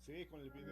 Sí, con el video.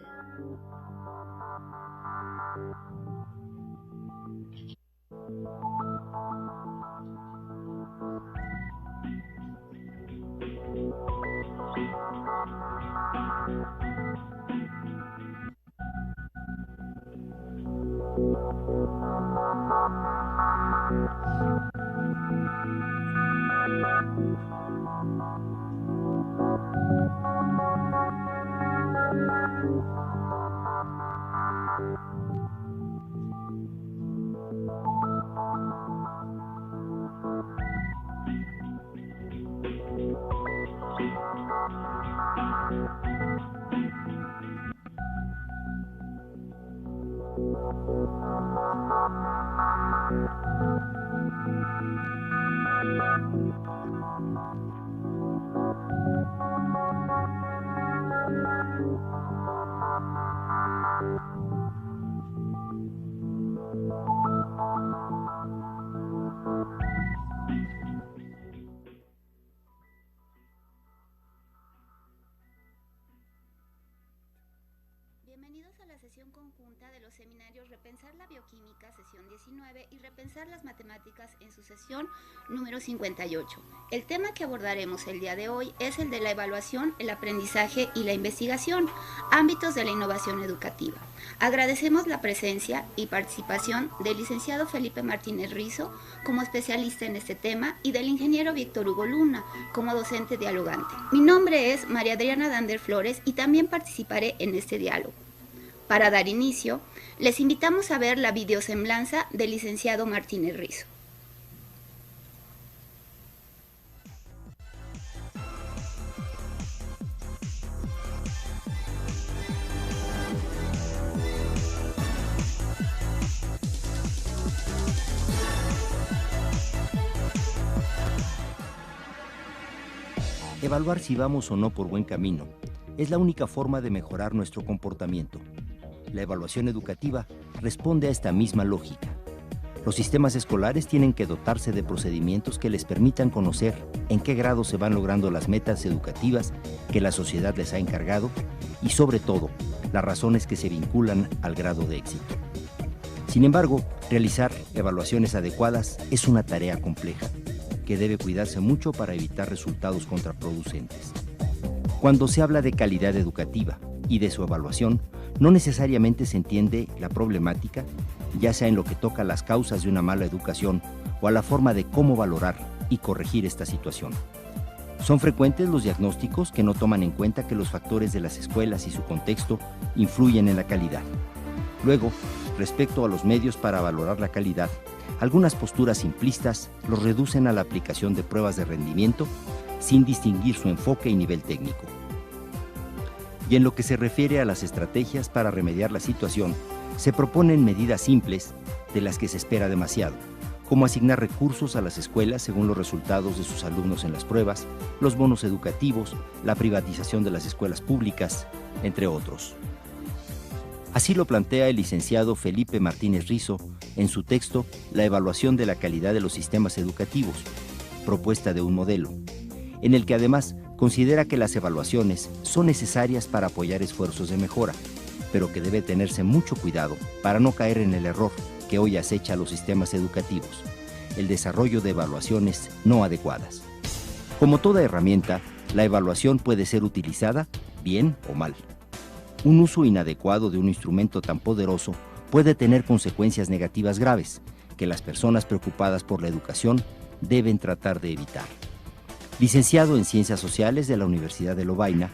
Bienvenidos a la sesión conjunta de los seminarios Repensar la Bioquímica, sesión 19, y Repensar las Matemáticas en su sesión número 58. El tema que abordaremos el día de hoy es el de la evaluación, el aprendizaje y la investigación, ámbitos de la innovación educativa. Agradecemos la presencia y participación del licenciado Felipe Martínez Rizo como especialista en este tema y del ingeniero Víctor Hugo Luna como docente dialogante. Mi nombre es María Adriana Dander Flores y también participaré en este diálogo. Para dar inicio, les invitamos a ver la videosemblanza del licenciado Martínez Rizo. Evaluar si vamos o no por buen camino es la única forma de mejorar nuestro comportamiento. La evaluación educativa responde a esta misma lógica. Los sistemas escolares tienen que dotarse de procedimientos que les permitan conocer en qué grado se van logrando las metas educativas que la sociedad les ha encargado y, sobre todo, las razones que se vinculan al grado de éxito. Sin embargo, realizar evaluaciones adecuadas es una tarea compleja, que debe cuidarse mucho para evitar resultados contraproducentes. Cuando se habla de calidad educativa y de su evaluación, no necesariamente se entiende la problemática, ya sea en lo que toca a las causas de una mala educación o a la forma de cómo valorar y corregir esta situación. Son frecuentes los diagnósticos que no toman en cuenta que los factores de las escuelas y su contexto influyen en la calidad. Luego, respecto a los medios para valorar la calidad, algunas posturas simplistas los reducen a la aplicación de pruebas de rendimiento sin distinguir su enfoque y nivel técnico. Y en lo que se refiere a las estrategias para remediar la situación, se proponen medidas simples de las que se espera demasiado, como asignar recursos a las escuelas según los resultados de sus alumnos en las pruebas, los bonos educativos, la privatización de las escuelas públicas, entre otros. Así lo plantea el licenciado Felipe Martínez Rizo en su texto La evaluación de la calidad de los sistemas educativos, propuesta de un modelo, en el que además considera que las evaluaciones son necesarias para apoyar esfuerzos de mejora, pero que debe tenerse mucho cuidado para no caer en el error que hoy acecha a los sistemas educativos, el desarrollo de evaluaciones no adecuadas. Como toda herramienta, la evaluación puede ser utilizada bien o mal. Un uso inadecuado de un instrumento tan poderoso puede tener consecuencias negativas graves que las personas preocupadas por la educación deben tratar de evitar. Licenciado en Ciencias Sociales de la Universidad de Lovaina,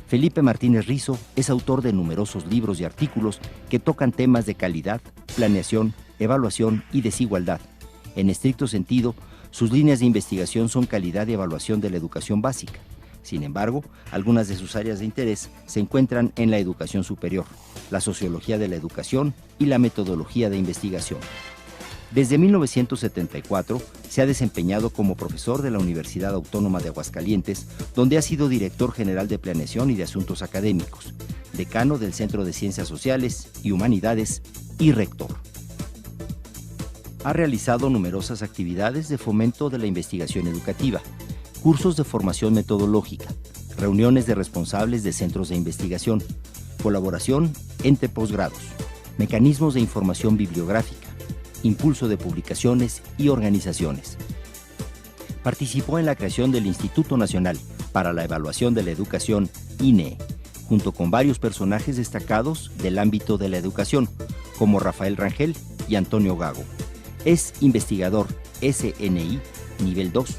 Felipe Martínez Rizo es autor de numerosos libros y artículos que tocan temas de calidad, planeación, evaluación y desigualdad. En estricto sentido, sus líneas de investigación son calidad y evaluación de la educación básica. Sin embargo, algunas de sus áreas de interés se encuentran en la educación superior, la sociología de la educación y la metodología de investigación. Desde 1974 se ha desempeñado como profesor de la Universidad Autónoma de Aguascalientes, donde ha sido director general de Planeación y de Asuntos Académicos, decano del Centro de Ciencias Sociales y Humanidades y rector. Ha realizado numerosas actividades de fomento de la investigación educativa, cursos de formación metodológica, reuniones de responsables de centros de investigación, colaboración entre posgrados, mecanismos de información bibliográfica, impulso de publicaciones y organizaciones. Participó en la creación del Instituto Nacional para la Evaluación de la Educación, INEE, junto con varios personajes destacados del ámbito de la educación, como Rafael Rangel y Antonio Gago. Es investigador SNI Nivel 2,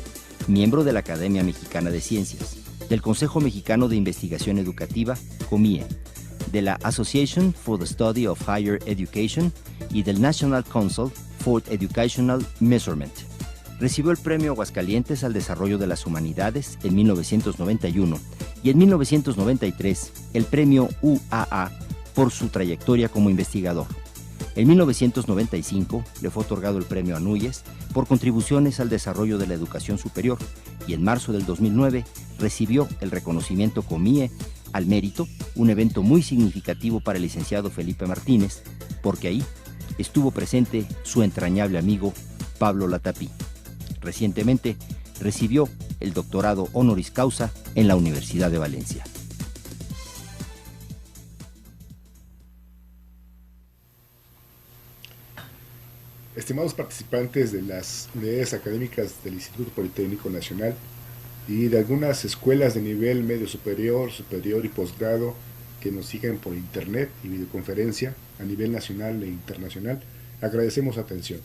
miembro de la Academia Mexicana de Ciencias, del Consejo Mexicano de Investigación Educativa, COMIE, de la Association for the Study of Higher Education y del National Council for Educational Measurement. Recibió el Premio Aguascalientes al Desarrollo de las Humanidades en 1991 y en 1993 el Premio UAA por su trayectoria como investigador. En 1995 le fue otorgado el Premio Anuyes por contribuciones al desarrollo de la educación superior y en marzo del 2009 recibió el reconocimiento COMIE al mérito, un evento muy significativo para el licenciado Felipe Martínez, porque ahí estuvo presente su entrañable amigo Pablo Latapí. Recientemente recibió el doctorado honoris causa en la Universidad de Valencia. Estimados participantes de las unidades académicas del Instituto Politécnico Nacional y de algunas escuelas de nivel medio superior, superior y posgrado que nos siguen por internet y videoconferencia a nivel nacional e internacional, agradecemos su atención.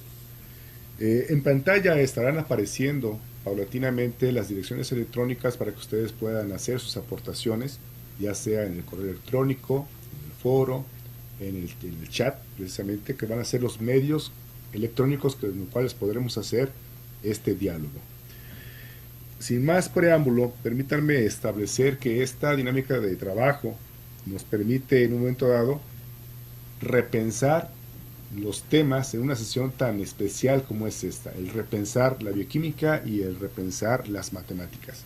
En pantalla estarán apareciendo paulatinamente las direcciones electrónicas para que ustedes puedan hacer sus aportaciones, ya sea en el correo electrónico, en el foro, en el chat, precisamente, que van a ser los medios electrónicos con los cuales podremos hacer este diálogo. Sin más preámbulo, permítanme establecer que esta dinámica de trabajo nos permite en un momento dado repensar los temas en una sesión tan especial como es esta, el repensar la bioquímica y el repensar las matemáticas.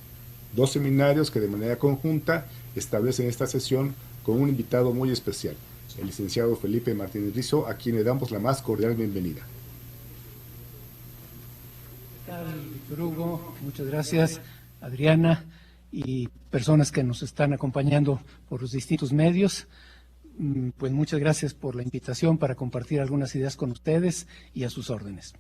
Dos seminarios que de manera conjunta establecen esta sesión con un invitado muy especial, el licenciado Felipe Martínez Rizo, a quien le damos la más cordial bienvenida. ¿Qué tal, Víctor Hugo? Muchas gracias, Adriana, y personas que nos están acompañando por los distintos medios. Pues muchas gracias por la invitación para compartir algunas ideas con ustedes y a sus órdenes.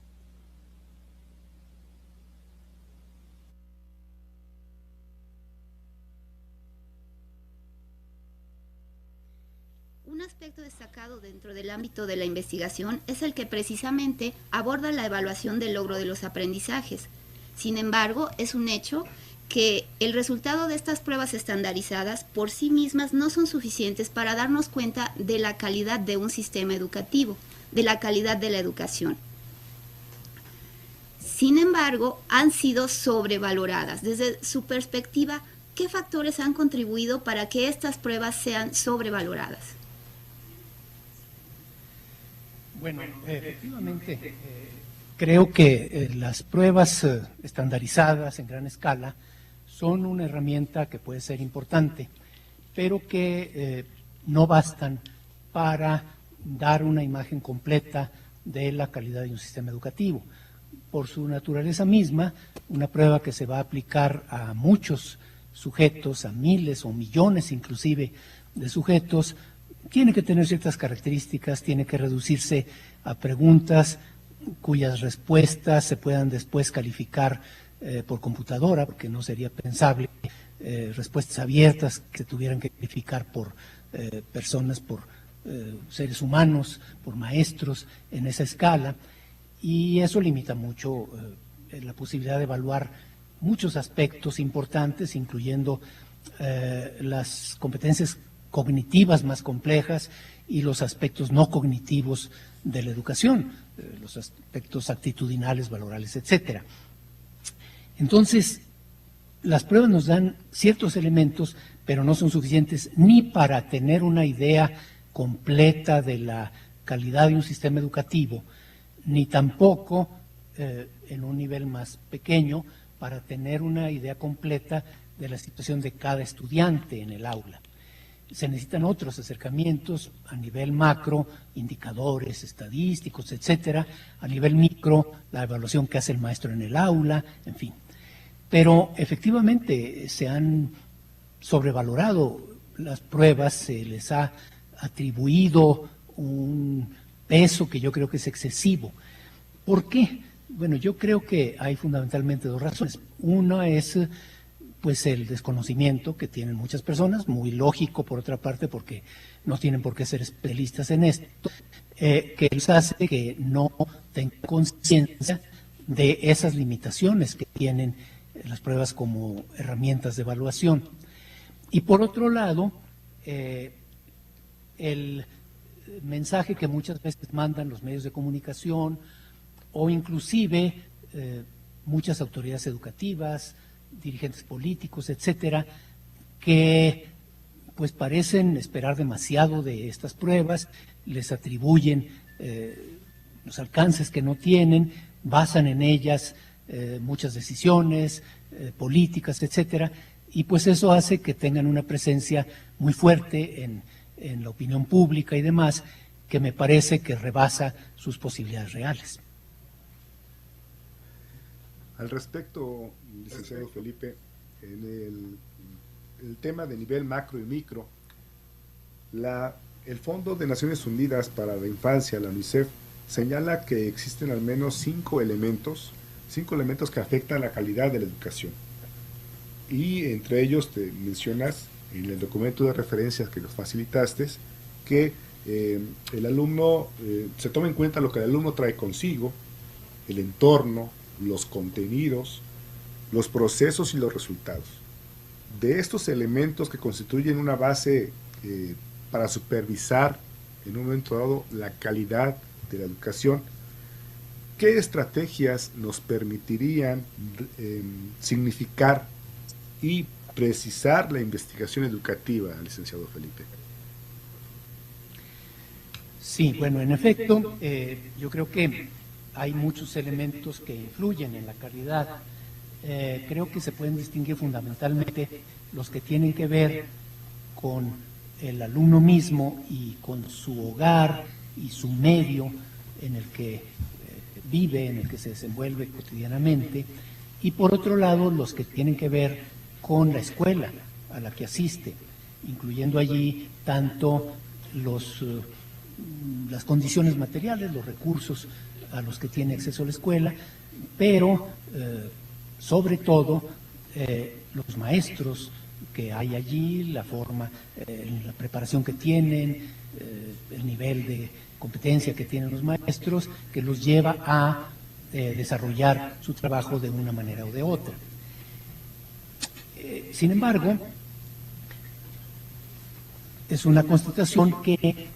Un aspecto destacado dentro del ámbito de la investigación es el que precisamente aborda la evaluación del logro de los aprendizajes. Sin embargo, es un hecho que el resultado de estas pruebas estandarizadas por sí mismas no son suficientes para darnos cuenta de la calidad de un sistema educativo, de la calidad de la educación. Sin embargo, han sido sobrevaloradas. Desde su perspectiva, ¿qué factores han contribuido para que estas pruebas sean sobrevaloradas? Bueno, efectivamente, creo que las pruebas estandarizadas en gran escala son una herramienta que puede ser importante, pero que no bastan para dar una imagen completa de la calidad de un sistema educativo. Por su naturaleza misma, una prueba que se va a aplicar a muchos sujetos, a miles o millones inclusive de sujetos, tiene que tener ciertas características, tiene que reducirse a preguntas cuyas respuestas se puedan después calificar por computadora, porque no sería pensable respuestas abiertas que se tuvieran que calificar por personas, por seres humanos, por maestros en esa escala, y eso limita mucho la posibilidad de evaluar muchos aspectos importantes, incluyendo las competencias cognitivas más complejas y los aspectos no cognitivos de la educación, los aspectos actitudinales, valorales, etcétera. Entonces, las pruebas nos dan ciertos elementos, pero no son suficientes ni para tener una idea completa de la calidad de un sistema educativo, ni tampoco en un nivel más pequeño para tener una idea completa de la situación de cada estudiante en el aula. Se necesitan otros acercamientos a nivel macro, indicadores estadísticos, etcétera, a nivel micro, la evaluación que hace el maestro en el aula, en fin. Pero efectivamente se han sobrevalorado las pruebas, se les ha atribuido un peso que yo creo que es excesivo. ¿Por qué? Bueno, yo creo que hay fundamentalmente dos razones. Una es pues el desconocimiento que tienen muchas personas, muy lógico por otra parte, porque no tienen por qué ser especialistas en esto, que les hace que no tengan conciencia de esas limitaciones que tienen las pruebas como herramientas de evaluación. Y por otro lado, el mensaje que muchas veces mandan los medios de comunicación o inclusive muchas autoridades educativas, dirigentes políticos, etcétera, que pues parecen esperar demasiado de estas pruebas, les atribuyen los alcances que no tienen, basan en ellas muchas decisiones políticas, etcétera, y pues eso hace que tengan una presencia muy fuerte en la opinión pública y demás, que me parece que rebasa sus posibilidades reales. Al respecto, licenciado Felipe, en el tema de nivel macro y micro, el Fondo de Naciones Unidas para la Infancia, la UNICEF, señala que existen al menos 5 elementos que afectan la calidad de la educación. Y entre ellos te mencionas en el documento de referencias que nos facilitaste que el alumno, se toma en cuenta lo que el alumno trae consigo, el entorno, los contenidos, los procesos y los resultados. De estos elementos que constituyen una base para supervisar en un momento dado la calidad de la educación, ¿qué estrategias nos permitirían significar y precisar la investigación educativa, licenciado Felipe? Sí, bueno, en efecto, yo creo que hay muchos elementos que influyen en la calidad. Creo que se pueden distinguir fundamentalmente los que tienen que ver con el alumno mismo y con su hogar y su medio en el que vive, en el que se desenvuelve cotidianamente, y por otro lado los que tienen que ver con la escuela a la que asiste, incluyendo allí tanto las condiciones materiales, los recursos a los que tiene acceso a la escuela, pero sobre todo los maestros que hay allí, la forma, la preparación que tienen, el nivel de competencia que tienen los maestros, que los lleva a desarrollar su trabajo de una manera o de otra. Sin embargo, es una constatación que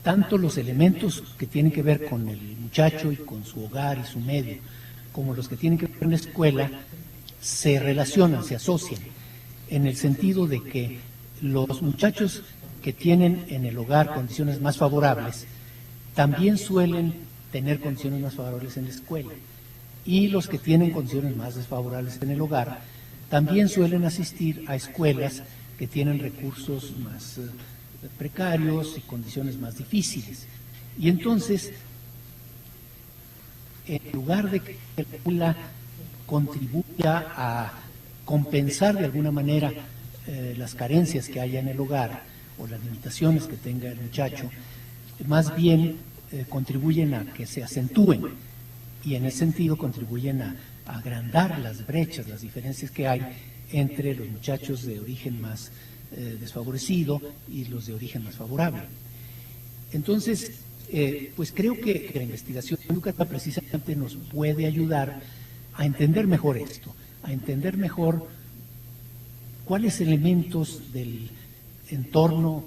tanto los elementos que tienen que ver con el muchacho y con su hogar y su medio, como los que tienen que ver con la escuela, se relacionan, se asocian, en el sentido de que los muchachos que tienen en el hogar condiciones más favorables, también suelen tener condiciones más favorables en la escuela. Y los que tienen condiciones más desfavorables en el hogar, también suelen asistir a escuelas que tienen recursos más precarios y condiciones más difíciles. Y entonces, en lugar de que la escuela contribuya a compensar de alguna manera las carencias que haya en el hogar o las limitaciones que tenga el muchacho, más bien contribuyen a que se acentúen y en ese sentido contribuyen a agrandar las brechas, las diferencias que hay entre los muchachos de origen más desfavorecido y los de origen más favorable. Entonces, pues creo que la investigación educativa precisamente nos puede ayudar a entender mejor esto, a entender mejor cuáles elementos del entorno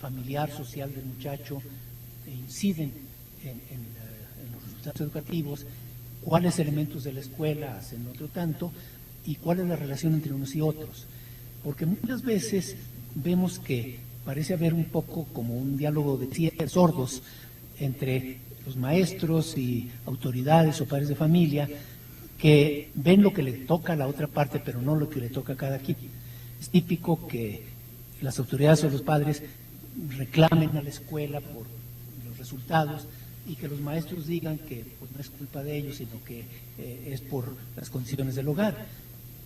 familiar, social del muchacho inciden en los resultados educativos, cuáles elementos de la escuela hacen otro tanto y cuál es la relación entre unos y otros. Porque muchas veces vemos que parece haber un poco como un diálogo de sordos entre los maestros y autoridades o padres de familia que ven lo que le toca a la otra parte, pero no lo que le toca a cada quien. Es típico que las autoridades o los padres reclamen a la escuela por los resultados y que los maestros digan que pues, no es culpa de ellos, sino que es por las condiciones del hogar.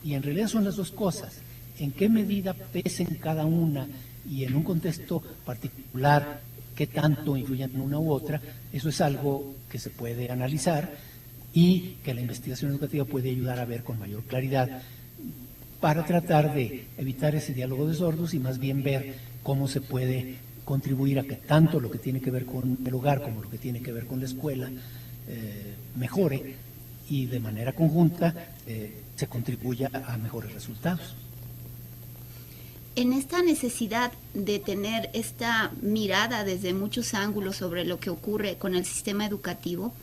Y en realidad son las dos cosas. en qué medida pesen cada una y en un contexto particular qué tanto influyen en una u otra, eso es algo que se puede analizar y que la investigación educativa puede ayudar a ver con mayor claridad para tratar de evitar ese diálogo de sordos y más bien ver cómo se puede contribuir a que tanto lo que tiene que ver con el hogar como lo que tiene que ver con la escuela mejore y de manera conjunta se contribuya a mejores resultados. En esta necesidad de tener esta mirada desde muchos ángulos sobre lo que ocurre con el sistema educativo,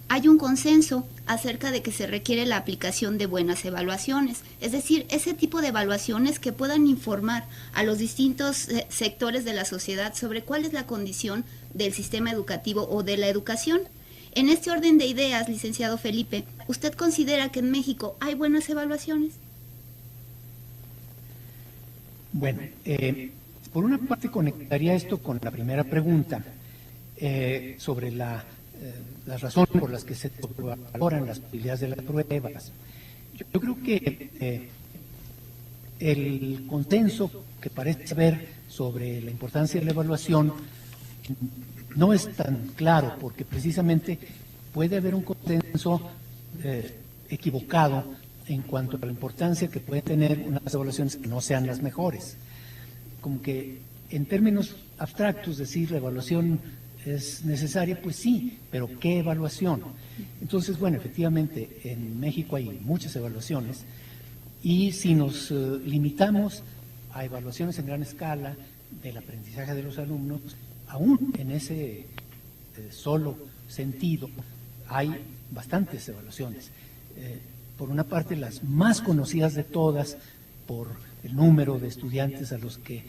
hay un consenso acerca de que se requiere la aplicación de buenas evaluaciones, es decir, ese tipo de evaluaciones que puedan informar a los distintos sectores de la sociedad sobre cuál es la condición del sistema educativo o de la educación. En este orden de ideas, licenciado Felipe, ¿usted considera que en México hay buenas evaluaciones? Bueno, por una parte conectaría esto con la primera pregunta sobre las razones por las que se valoran las posibilidades de las pruebas. Yo creo que el consenso que parece haber sobre la importancia de la evaluación no es tan claro, porque precisamente puede haber un consenso equivocado en cuanto a la importancia que pueden tener unas evaluaciones que no sean las mejores. Como que en términos abstractos decir la evaluación es necesaria, pues sí, pero ¿qué evaluación? Entonces, bueno, efectivamente en México hay muchas evaluaciones y si nos limitamos a evaluaciones en gran escala del aprendizaje de los alumnos, aún en ese solo sentido hay bastantes evaluaciones. Por una parte, las más conocidas de todas, por el número de estudiantes a los que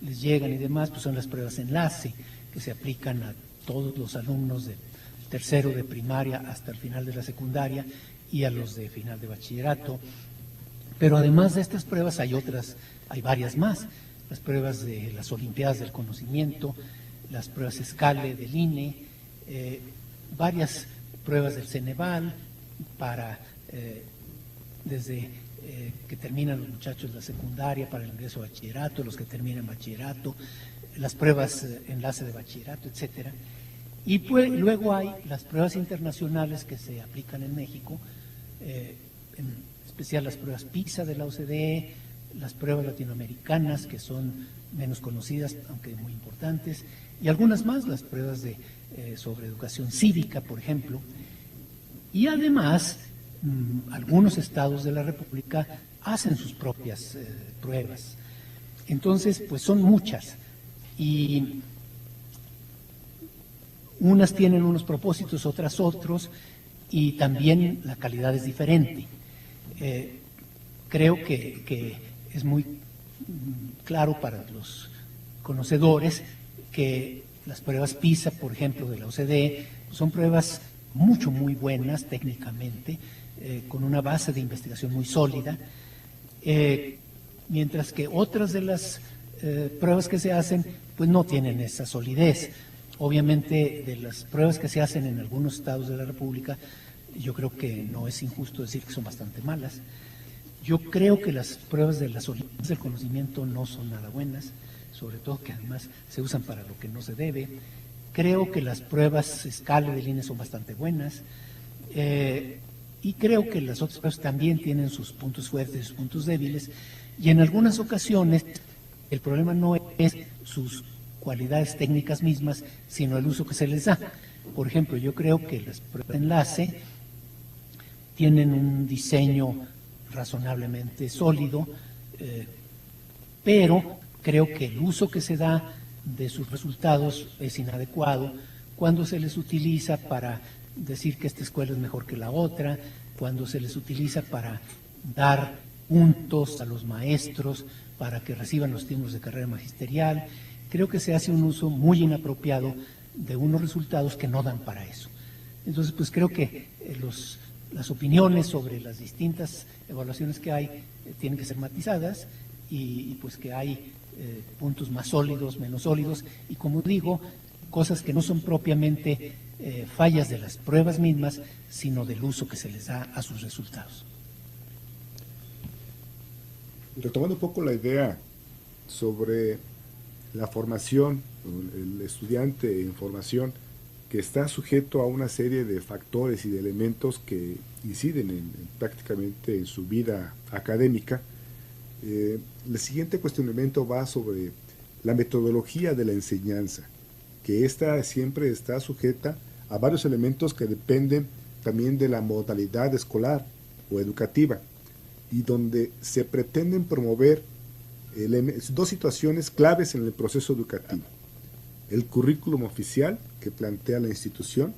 les llegan y demás, pues son las pruebas enlace, que se aplican a todos los alumnos de tercero de primaria hasta el final de la secundaria y a los de final de bachillerato. Pero además de estas pruebas hay otras, hay varias más. Las pruebas de las Olimpiadas del Conocimiento, las pruebas Scale del INE, varias pruebas del Ceneval para desde que terminan los muchachos la secundaria para el ingreso a bachillerato, los que terminan bachillerato, las pruebas enlace de bachillerato, etcétera. Y pues, luego hay las pruebas internacionales que se aplican en México, en especial las pruebas PISA de la OCDE, las pruebas latinoamericanas que son menos conocidas, aunque muy importantes, y algunas más, las pruebas sobre educación cívica, por ejemplo. Y además, algunos estados de la República hacen sus propias pruebas. Entonces, pues son muchas. Y unas tienen unos propósitos, otras otros, y también la calidad es diferente. Creo que es muy claro para los conocedores que las pruebas PISA, por ejemplo, de la OCDE, son pruebas muy buenas técnicamente, con una base de investigación muy sólida, mientras que otras de las pruebas que se hacen pues no tienen esa solidez. Obviamente, de las pruebas que se hacen en algunos estados de la República, yo creo que no es injusto decir que son bastante malas. Yo creo que las pruebas de las Olimpiadas del Conocimiento no son nada buenas, sobre todo que además se usan para lo que no se debe. Creo que las pruebas Scale del INE son bastante buenas, y creo que las otras pruebas también tienen sus puntos fuertes y sus puntos débiles, y en algunas ocasiones el problema no es sus cualidades técnicas mismas, sino el uso que se les da. Por ejemplo, yo creo que las pruebas de enlace tienen un diseño razonablemente sólido, pero creo que el uso que se da de sus resultados es inadecuado cuando se les utiliza para decir que esta escuela es mejor que la otra, cuando se les utiliza para dar puntos a los maestros para que reciban los títulos de carrera magisterial. Creo que se hace un uso muy inapropiado de unos resultados que no dan para eso. Entonces, pues creo que las opiniones sobre las distintas evaluaciones que hay tienen que ser matizadas y pues que hay puntos más sólidos, menos sólidos, y como digo, cosas que no son propiamente fallas de las pruebas mismas, sino del uso que se les da a sus resultados. Retomando un poco la idea sobre la formación, el estudiante en formación, que está sujeto a una serie de factores y de elementos que inciden prácticamente en su vida académica, el siguiente cuestionamiento va sobre la metodología de la enseñanza, que ésta siempre está sujeta a varios elementos que dependen también de la modalidad escolar o educativa, y donde se pretenden promover dos situaciones claves en el proceso educativo: el currículum oficial que plantea la institución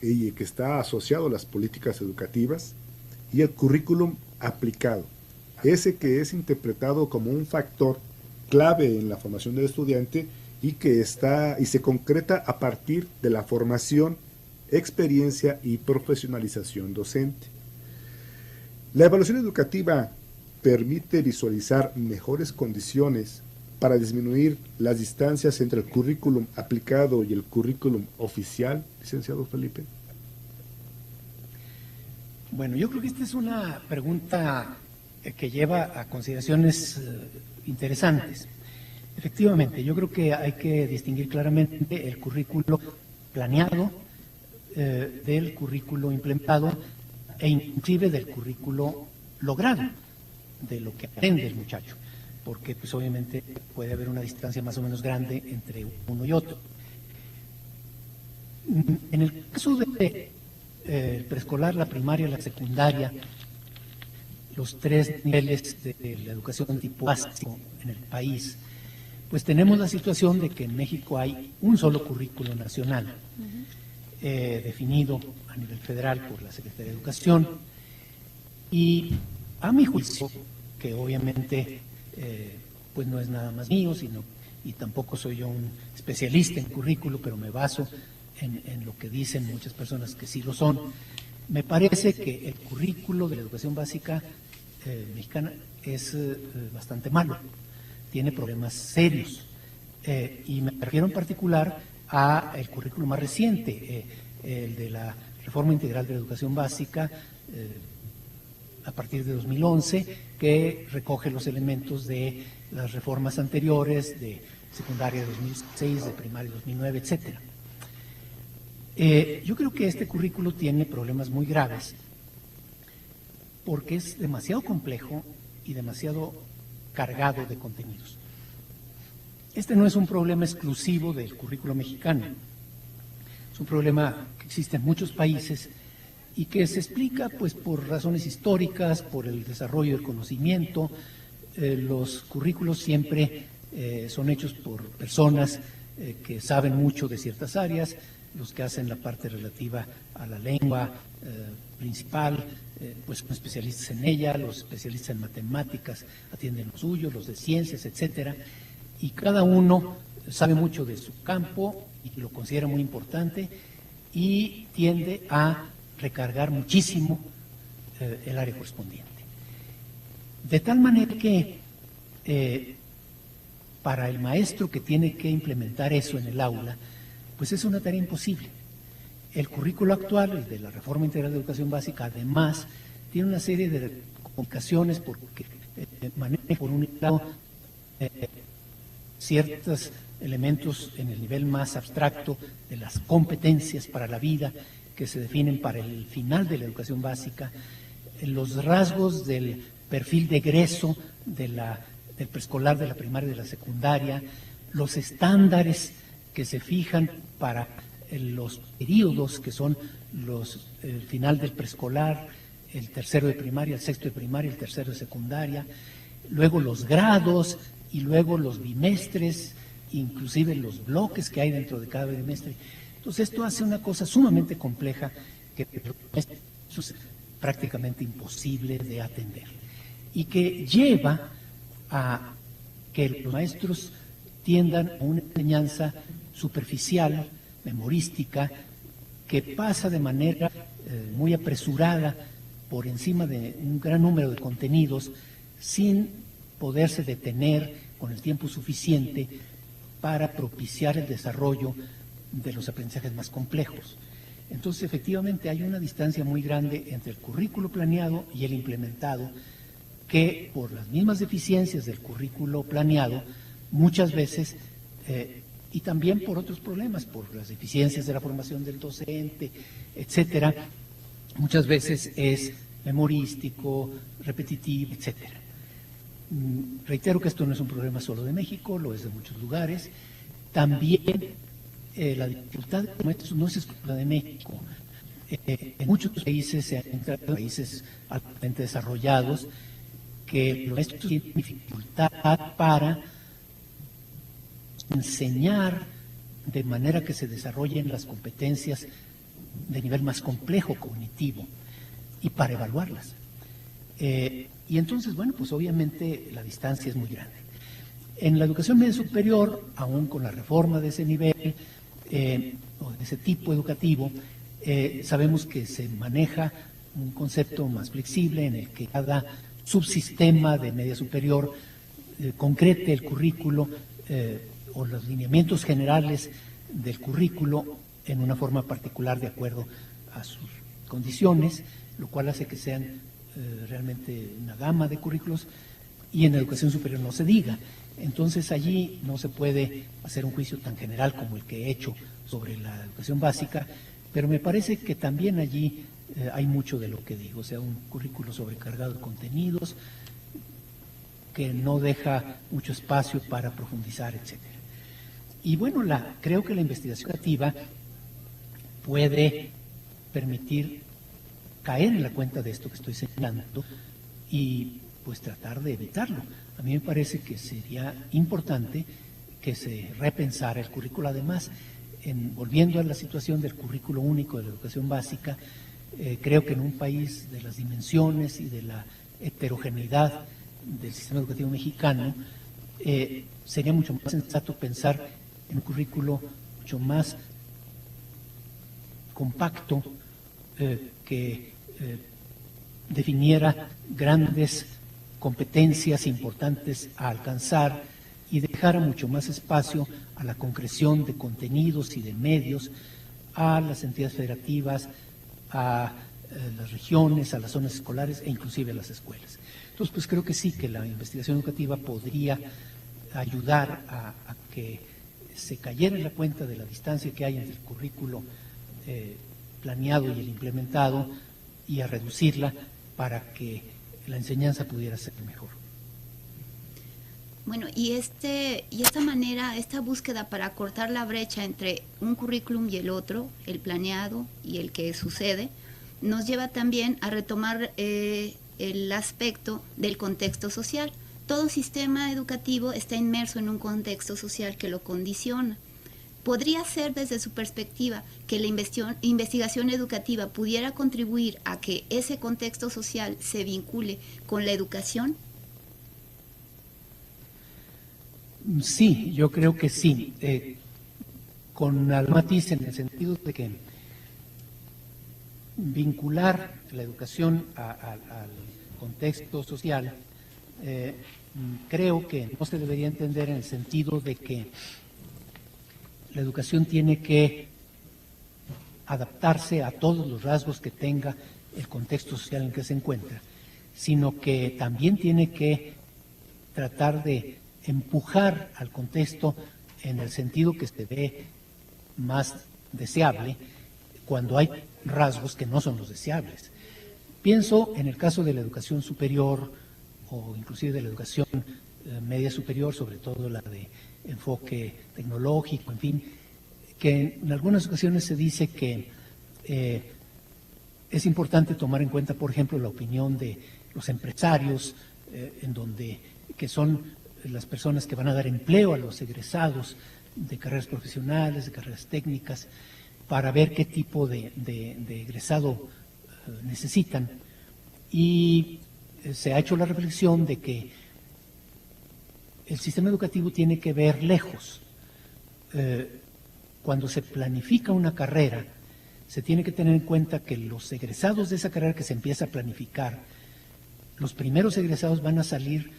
y que está asociado a las políticas educativas, y el currículum aplicado, ese que es interpretado como un factor clave en la formación del estudiante y que se concreta a partir de la formación, experiencia y profesionalización docente. La evaluación educativa permite visualizar mejores condiciones para disminuir las distancias entre el currículum aplicado y el currículum oficial, licenciado Felipe. Bueno, yo creo que esta es una pregunta que lleva a consideraciones interesantes. Efectivamente, yo creo que hay que distinguir claramente el currículo planeado del currículo implementado e inclusive del currículo logrado, de lo que aprende el muchacho, porque pues obviamente puede haber una distancia más o menos grande entre uno y otro. En el caso de preescolar, la primaria, la secundaria, los tres niveles de la educación tipo básico en el país, pues tenemos la situación de que en México hay un solo currículo nacional, definido a nivel federal por la Secretaría de Educación, y a mi juicio, que obviamente pues no es nada más mío, y tampoco soy yo un especialista en currículo, pero me baso en lo que dicen muchas personas que sí lo son. Me parece que el currículo de la educación básica mexicana es bastante malo, tiene problemas serios, y me refiero en particular a el currículo más reciente, el de la Reforma Integral de la Educación Básica, a partir de 2011, que recoge los elementos de las reformas anteriores, de secundaria de 2006, de primaria de 2009, etcétera. Yo creo que este currículo tiene problemas muy graves porque es demasiado complejo y demasiado cargado de contenidos. Este no es un problema exclusivo del currículo mexicano, es un problema que existe en muchos países y que se explica pues por razones históricas, por el desarrollo del conocimiento. Los currículos siempre son hechos por personas que saben mucho de ciertas áreas, los que hacen la parte relativa a la lengua principal, pues son especialistas en ella, los especialistas en matemáticas atienden los suyos, los de ciencias, etcétera, y cada uno sabe mucho de su campo y lo considera muy importante y tiende a recargar muchísimo el área correspondiente. De tal manera que para el maestro que tiene que implementar eso en el aula, pues es una tarea imposible. El currículo actual, el de la Reforma Integral de Educación Básica, además, tiene una serie de complicaciones porque maneja, por un lado, ciertos elementos en el nivel más abstracto de las competencias para la vida que se definen para el final de la educación básica, los rasgos del perfil de egreso del preescolar, de la primaria, de la secundaria, los estándares que se fijan para los periodos que son el final del preescolar, el tercero de primaria, el sexto de primaria, el tercero de secundaria, luego los grados y luego los bimestres, inclusive los bloques que hay dentro de cada bimestre. Entonces esto hace una cosa sumamente compleja que es prácticamente imposible de atender y que lleva a que los maestros tiendan a una enseñanza superficial, memorística, que pasa de manera muy apresurada por encima de un gran número de contenidos sin poderse detener con el tiempo suficiente para propiciar el desarrollo de los aprendizajes más complejos. Entonces, efectivamente, hay una distancia muy grande entre el currículo planeado y el implementado que por las mismas deficiencias del currículo planeado, muchas veces, y también por otros problemas, por las deficiencias de la formación del docente, etcétera, muchas veces es memorístico, repetitivo, etcétera. Reitero que esto no es un problema solo de México, lo es de muchos lugares. También la dificultad de esto no es exclusiva de México. En muchos países, en países altamente desarrollados, que los maestros tienen dificultad para enseñar de manera que se desarrollen las competencias de nivel más complejo cognitivo y para evaluarlas. Y entonces, bueno, pues obviamente la distancia es muy grande. En la educación media superior, aún con la reforma de ese nivel o de ese tipo educativo, sabemos que se maneja un concepto más flexible en el que cada subsistema de media superior concrete el currículo o los lineamientos generales del currículo en una forma particular de acuerdo a sus condiciones, lo cual hace que sean realmente una gama de currículos, y en educación superior no se diga. Entonces allí no se puede hacer un juicio tan general como el que he hecho sobre la educación básica, pero me parece que también allí hay mucho de lo que digo, o sea, un currículo sobrecargado de contenidos que no deja mucho espacio para profundizar, etcétera. Y bueno, creo que la investigación activa puede permitir caer en la cuenta de esto que estoy señalando y pues tratar de evitarlo. A mí me parece que sería importante que se repensara el currículo. Además, volviendo a la situación del currículo único de la educación básica, creo que en un país de las dimensiones y de la heterogeneidad del sistema educativo mexicano, sería mucho más sensato pensar en un currículo mucho más compacto que definiera grandes competencias importantes a alcanzar y dejara mucho más espacio a la concreción de contenidos y de medios, a las entidades federativas, a las regiones, a las zonas escolares e inclusive a las escuelas. Entonces, pues creo que sí, que la investigación educativa podría ayudar a que se cayera en la cuenta de la distancia que hay entre el currículo planeado y el implementado y a reducirla para que la enseñanza pudiera ser mejor. Bueno, y esta manera, esta búsqueda para acortar la brecha entre un currículum y el otro, el planeado y el que sucede, nos lleva también a retomar el aspecto del contexto social. Todo sistema educativo está inmerso en un contexto social que lo condiciona. ¿Podría ser desde su perspectiva que la investigación educativa pudiera contribuir a que ese contexto social se vincule con la educación? Sí, yo creo que sí, con al matiz en el sentido de que vincular la educación al contexto social, creo que no se debería entender en el sentido de que la educación tiene que adaptarse a todos los rasgos que tenga el contexto social en que se encuentra, sino que también tiene que tratar de empujar al contexto en el sentido que se ve más deseable cuando hay rasgos que no son los deseables. Pienso en el caso de la educación superior o inclusive de la educación media superior, sobre todo la de enfoque tecnológico, en fin, que en algunas ocasiones se dice que es importante tomar en cuenta, por ejemplo, la opinión de los empresarios, que son las personas que van a dar empleo a los egresados de carreras profesionales, de carreras técnicas, para ver qué tipo de egresado necesitan. Y se ha hecho la reflexión de que el sistema educativo tiene que ver lejos. Cuando se planifica una carrera, se tiene que tener en cuenta que los egresados de esa carrera que se empieza a planificar, los primeros egresados van a salir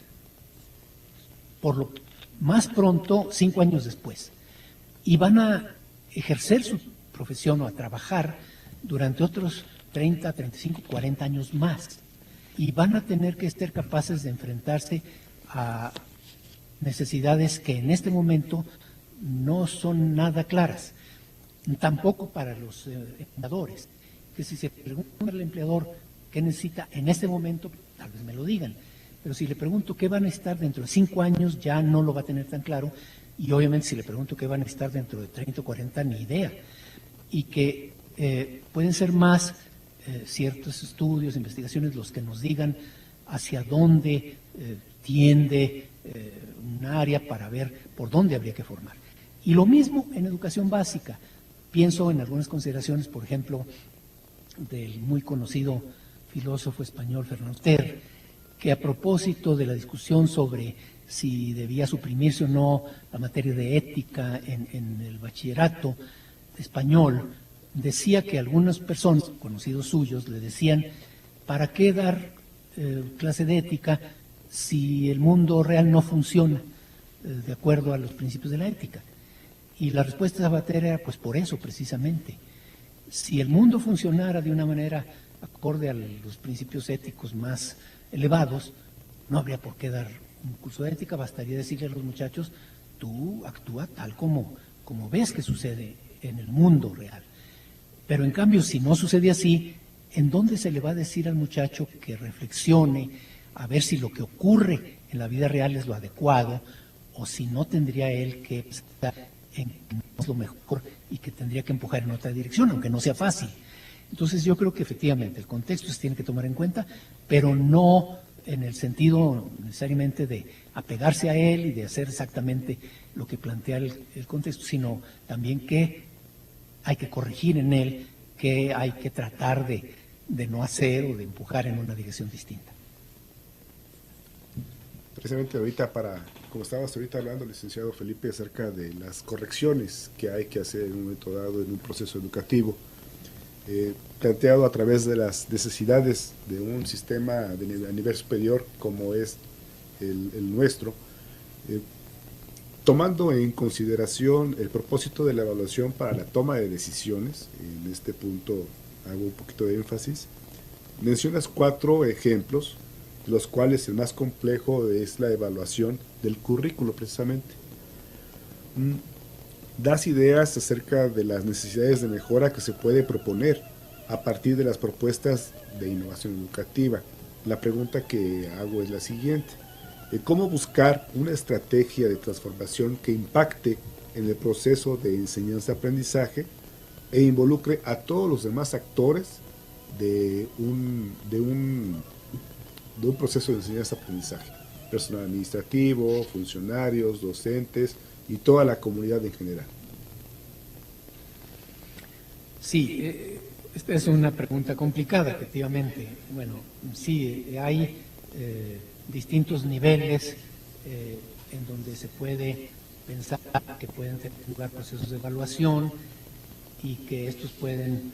por lo más pronto 5 años después y van a ejercer su profesión o a trabajar durante otros 30, 35, 40 años más. y van a tener que ser capaces de enfrentarse a necesidades que en este momento no son nada claras, tampoco para los empleadores, que si se pregunta al empleador qué necesita en este momento, tal vez me lo digan, pero si le pregunto qué va a necesitar dentro de 5 años, ya no lo va a tener tan claro, y obviamente si le pregunto qué va a necesitar dentro de 30 o 40, ni idea, y que pueden ser más ciertos estudios, investigaciones, los que nos digan hacia dónde tiende un área para ver por dónde habría que formar. Y lo mismo en educación básica. Pienso en algunas consideraciones, por ejemplo, del muy conocido filósofo español Fernando Ter, que a propósito de la discusión sobre si debía suprimirse o no la materia de ética en el bachillerato español, decía que algunas personas, conocidos suyos, le decían, ¿para qué dar clase de ética si el mundo real no funciona de acuerdo a los principios de la ética? Y la respuesta de Sabater era, pues por eso precisamente. Si el mundo funcionara de una manera acorde a los principios éticos más elevados, no habría por qué dar un curso de ética, bastaría decirle a los muchachos, tú actúa tal como ves que sucede en el mundo real. Pero en cambio, si no sucede así, ¿en dónde se le va a decir al muchacho que reflexione a ver si lo que ocurre en la vida real es lo adecuado o si no tendría él que estar en lo mejor y que tendría que empujar en otra dirección, aunque no sea fácil? Entonces yo creo que efectivamente el contexto se tiene que tomar en cuenta, pero no en el sentido necesariamente de apegarse a él y de hacer exactamente lo que plantea el contexto, sino también que hay que corregir en él, que hay que tratar de no hacer o de empujar en una dirección distinta. Precisamente ahorita, como estabas ahorita hablando, licenciado Felipe, acerca de las correcciones que hay que hacer en un momento dado en un proceso educativo, planteado a través de las necesidades de un sistema a nivel superior como es el nuestro, tomando en consideración el propósito de la evaluación para la toma de decisiones. En este punto hago un poquito de énfasis. Mencionas 4 ejemplos, de los cuales el más complejo es la evaluación del currículo precisamente. Das ideas acerca de las necesidades de mejora que se puede proponer a partir de las propuestas de innovación educativa. La pregunta que hago es la siguiente: ¿cómo buscar una estrategia de transformación que impacte en el proceso de enseñanza-aprendizaje e involucre a todos los demás actores de un proceso de enseñanza-aprendizaje? Personal administrativo, funcionarios, docentes y toda la comunidad en general. Sí, esta es una pregunta complicada, efectivamente. Bueno, sí, hay distintos niveles en donde se puede pensar que pueden tener lugar procesos de evaluación y que estos pueden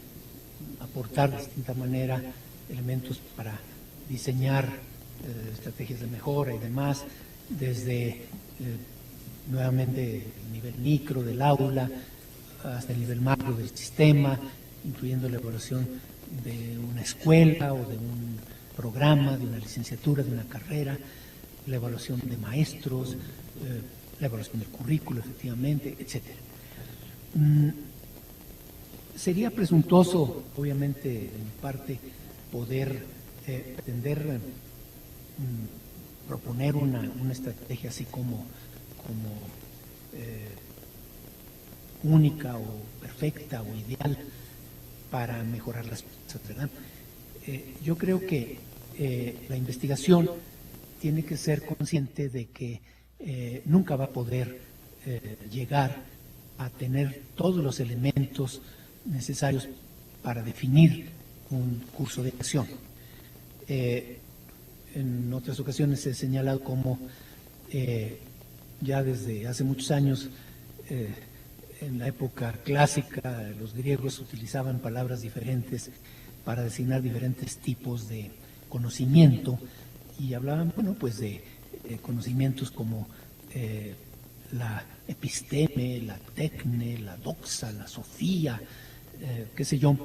aportar de distinta manera elementos para diseñar estrategias de mejora y demás, desde nuevamente el nivel micro del aula hasta el nivel macro del sistema, incluyendo la evaluación de una escuela o de un programa, de una licenciatura, de una carrera, la evaluación de maestros, la evaluación del currículo, efectivamente, etc. Sería presuntuoso, obviamente, de mi parte, poder pretender proponer una estrategia así como única o perfecta o ideal para mejorar las cosas, ¿verdad? Yo creo que la investigación tiene que ser consciente de que nunca va a poder llegar a tener todos los elementos necesarios para definir un curso de acción. En otras ocasiones he señalado cómo ya desde hace muchos años, en la época clásica, los griegos utilizaban palabras diferentes para designar diferentes tipos de conocimiento y hablaban, bueno, pues de conocimientos como la episteme, la tecne, la doxa, la sofía, qué sé yo,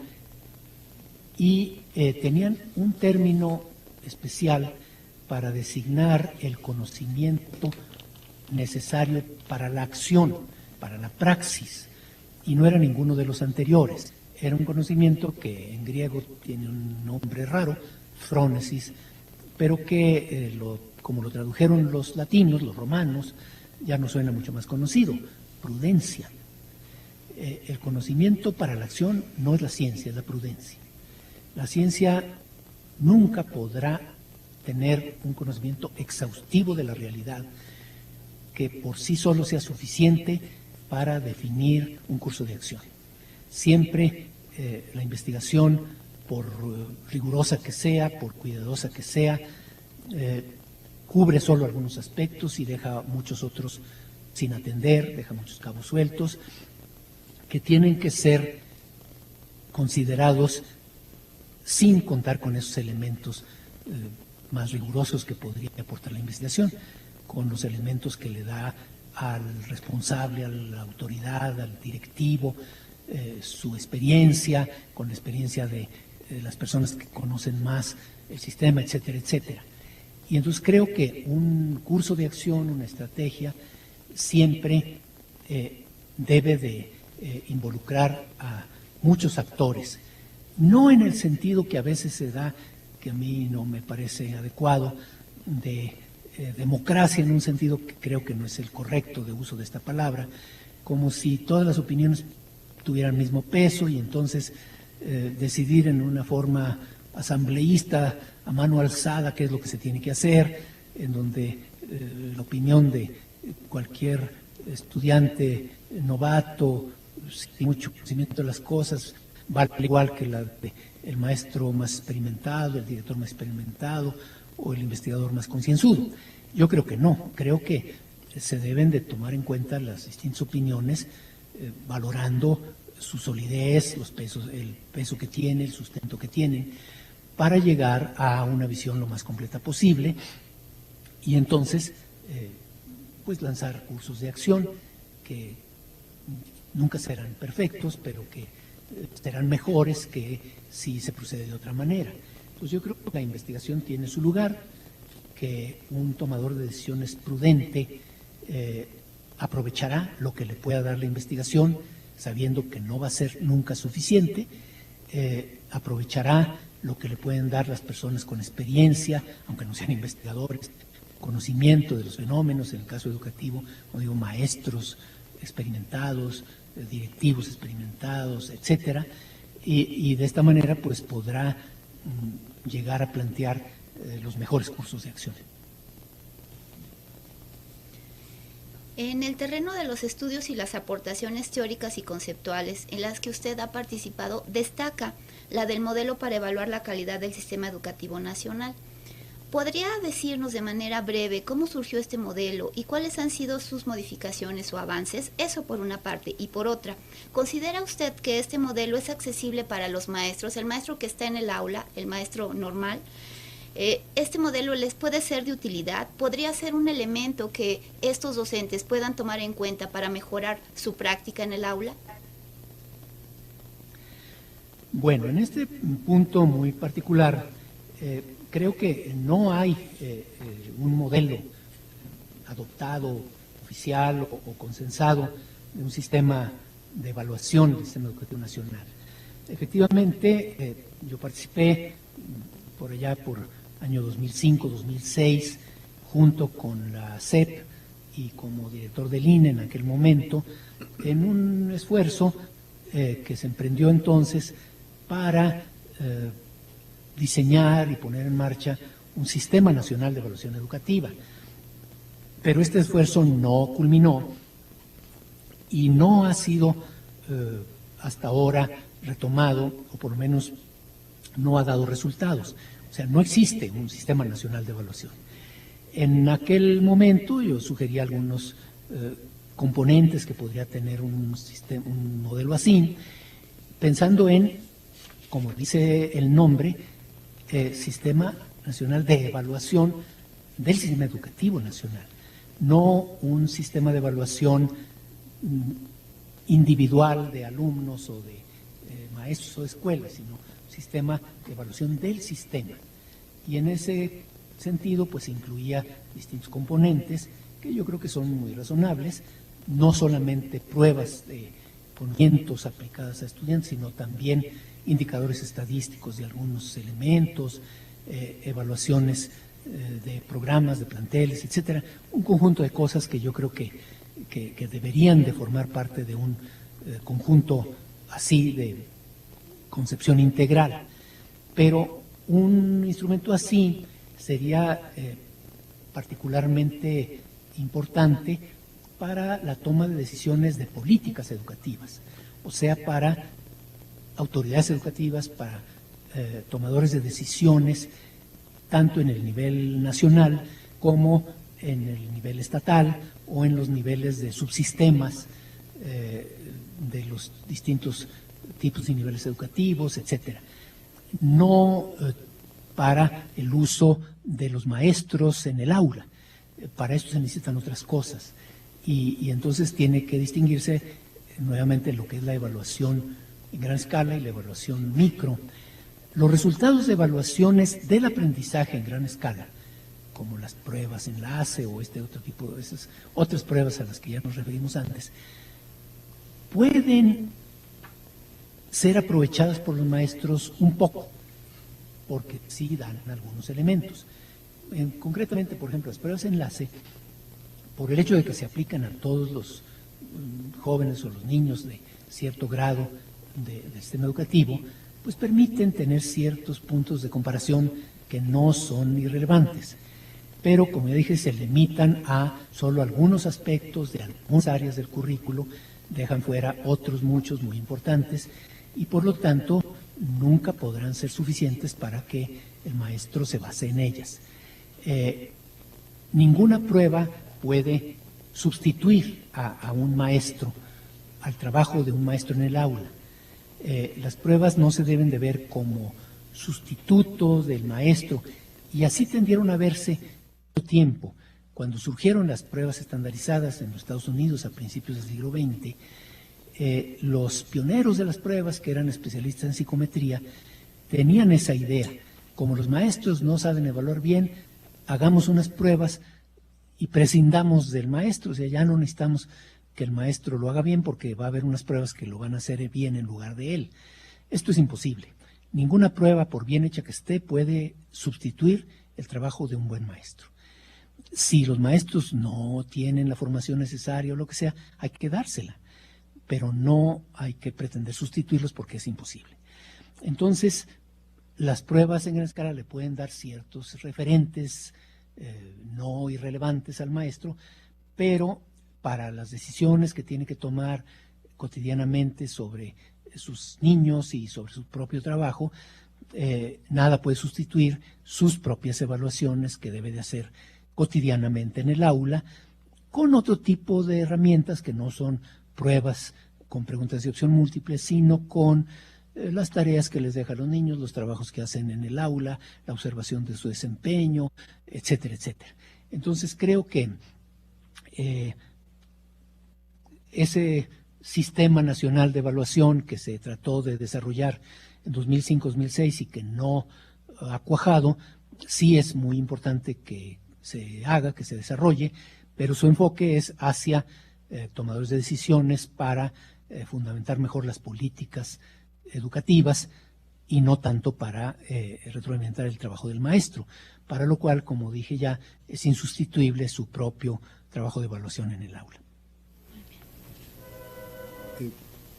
y tenían un término especial para designar el conocimiento necesario para la acción, para la praxis, y no era ninguno de los anteriores. Era un conocimiento que en griego tiene un nombre raro, phronesis, pero que, como lo tradujeron los latinos, los romanos, ya nos suena mucho más conocido, prudencia. El conocimiento para la acción no es la ciencia, es la prudencia. La ciencia nunca podrá tener un conocimiento exhaustivo de la realidad que por sí solo sea suficiente para definir un curso de acción. Siempre la investigación, por rigurosa que sea, por cuidadosa que sea, cubre solo algunos aspectos y deja muchos otros sin atender, deja muchos cabos sueltos, que tienen que ser considerados sin contar con esos elementos más rigurosos que podría aportar la investigación, con los elementos que le da al responsable, a la autoridad, al directivo, su experiencia, con la experiencia de las personas que conocen más el sistema, etcétera, etcétera. Y entonces creo que un curso de acción, una estrategia, siempre debe de involucrar a muchos actores, no en el sentido que a veces se da, que a mí no me parece adecuado, de democracia, en un sentido que creo que no es el correcto de uso de esta palabra, como si todas las opiniones tuvieran el mismo peso y entonces decidir en una forma asambleísta, a mano alzada, qué es lo que se tiene que hacer, en donde la opinión de cualquier estudiante novato, sin mucho conocimiento de las cosas, vale igual que la del maestro más experimentado, el director más experimentado o el investigador más concienzudo. Yo creo que no, creo que se deben de tomar en cuenta las distintas opiniones, valorando su solidez, el peso que tiene, el sustento que tienen, para llegar a una visión lo más completa posible y entonces pues lanzar cursos de acción que nunca serán perfectos, pero que serán mejores que si se procede de otra manera. Entonces yo creo que la investigación tiene su lugar, que un tomador de decisiones prudente aprovechará lo que le pueda dar la investigación, sabiendo que no va a ser nunca suficiente, aprovechará lo que le pueden dar las personas con experiencia, aunque no sean investigadores, conocimiento de los fenómenos, en el caso educativo, como digo, maestros experimentados, directivos experimentados, etcétera, y de esta manera pues podrá llegar a plantear los mejores cursos de acción. En el terreno de los estudios y las aportaciones teóricas y conceptuales en las que usted ha participado, destaca la del modelo para evaluar la calidad del sistema educativo nacional. ¿Podría decirnos de manera breve cómo surgió este modelo y cuáles han sido sus modificaciones o avances? Eso por una parte. Y por otra, ¿considera usted que este modelo es accesible para los maestros, el maestro que está en el aula, el maestro normal? ¿Este modelo les puede ser de utilidad? ¿Podría ser un elemento que estos docentes puedan tomar en cuenta para mejorar su práctica en el aula? Bueno, en este punto muy particular, creo que no hay un modelo adoptado, oficial o consensado de un sistema de evaluación del sistema educativo nacional. Efectivamente, yo participé por allá por año 2005-2006, junto con la SEP y como director del INE en aquel momento, en un esfuerzo que se emprendió entonces para diseñar y poner en marcha un sistema nacional de evaluación educativa. Pero este esfuerzo no culminó y no ha sido hasta ahora retomado, o por lo menos no ha dado resultados. O sea, no existe un sistema nacional de evaluación. En aquel momento yo sugerí algunos componentes que podría tener un modelo así, pensando en, como dice el nombre, Sistema Nacional de Evaluación del Sistema Educativo Nacional, no un sistema de evaluación individual de alumnos o de maestros o de escuelas, sino un sistema de evaluación del sistema. y en ese sentido pues incluía distintos componentes que yo creo que son muy razonables, no solamente pruebas de conocimientos aplicadas a estudiantes, sino también indicadores estadísticos de algunos elementos, evaluaciones de programas, de planteles, etcétera, un conjunto de cosas que yo creo que deberían de formar parte de un conjunto así de concepción integral. Pero un instrumento así sería particularmente importante para la toma de decisiones de políticas educativas, o sea, para autoridades educativas, para tomadores de decisiones, tanto en el nivel nacional como en el nivel estatal o en los niveles de subsistemas de los distintos tipos y niveles educativos, etcétera. No para el uso de los maestros en el aula. Para esto se necesitan otras cosas. Y entonces tiene que distinguirse nuevamente lo que es la evaluación en gran escala y la evaluación micro. Los resultados de evaluaciones del aprendizaje en gran escala, como las pruebas enlace o este otro tipo de esas otras pruebas a las que ya nos referimos antes, pueden ser aprovechadas por los maestros un poco, porque sí dan algunos elementos. Concretamente, por ejemplo, las pruebas enlace, por el hecho de que se aplican a todos los jóvenes o los niños de cierto grado de sistema educativo, pues permiten tener ciertos puntos de comparación que no son irrelevantes. Pero, como ya dije, se limitan a solo algunos aspectos de algunas áreas del currículo, dejan fuera otros muchos muy importantes y, por lo tanto, nunca podrán ser suficientes para que el maestro se base en ellas. Ninguna prueba puede sustituir a un maestro, al trabajo de un maestro en el aula. Las pruebas no se deben de ver como sustitutos del maestro, y así tendieron a verse todo tiempo. Cuando surgieron las pruebas estandarizadas en los Estados Unidos a principios del siglo XX, los pioneros de las pruebas, que eran especialistas en psicometría, tenían esa idea. Como los maestros no saben evaluar bien, hagamos unas pruebas y prescindamos del maestro, o sea, ya no necesitamos que el maestro lo haga bien porque va a haber unas pruebas que lo van a hacer bien en lugar de él. Esto es imposible. Ninguna prueba, por bien hecha que esté, puede sustituir el trabajo de un buen maestro. Si los maestros no tienen la formación necesaria o lo que sea, hay que dársela, pero no hay que pretender sustituirlos porque es imposible. Entonces, las pruebas en gran escala le pueden dar ciertos referentes no irrelevantes al maestro, pero para las decisiones que tiene que tomar cotidianamente sobre sus niños y sobre su propio trabajo, nada puede sustituir sus propias evaluaciones que debe de hacer cotidianamente en el aula, con otro tipo de herramientas que no son pruebas con preguntas de opción múltiple, sino con las tareas que les deja a los niños, los trabajos que hacen en el aula, la observación de su desempeño, etcétera, etcétera. Entonces creo que ese sistema nacional de evaluación que se trató de desarrollar en 2005-2006 y que no ha cuajado, sí es muy importante que se haga, que se desarrolle, pero su enfoque es hacia tomadores de decisiones para fundamentar mejor las políticas educativas y no tanto para retroalimentar el trabajo del maestro, para lo cual, como dije ya, es insustituible su propio trabajo de evaluación en el aula.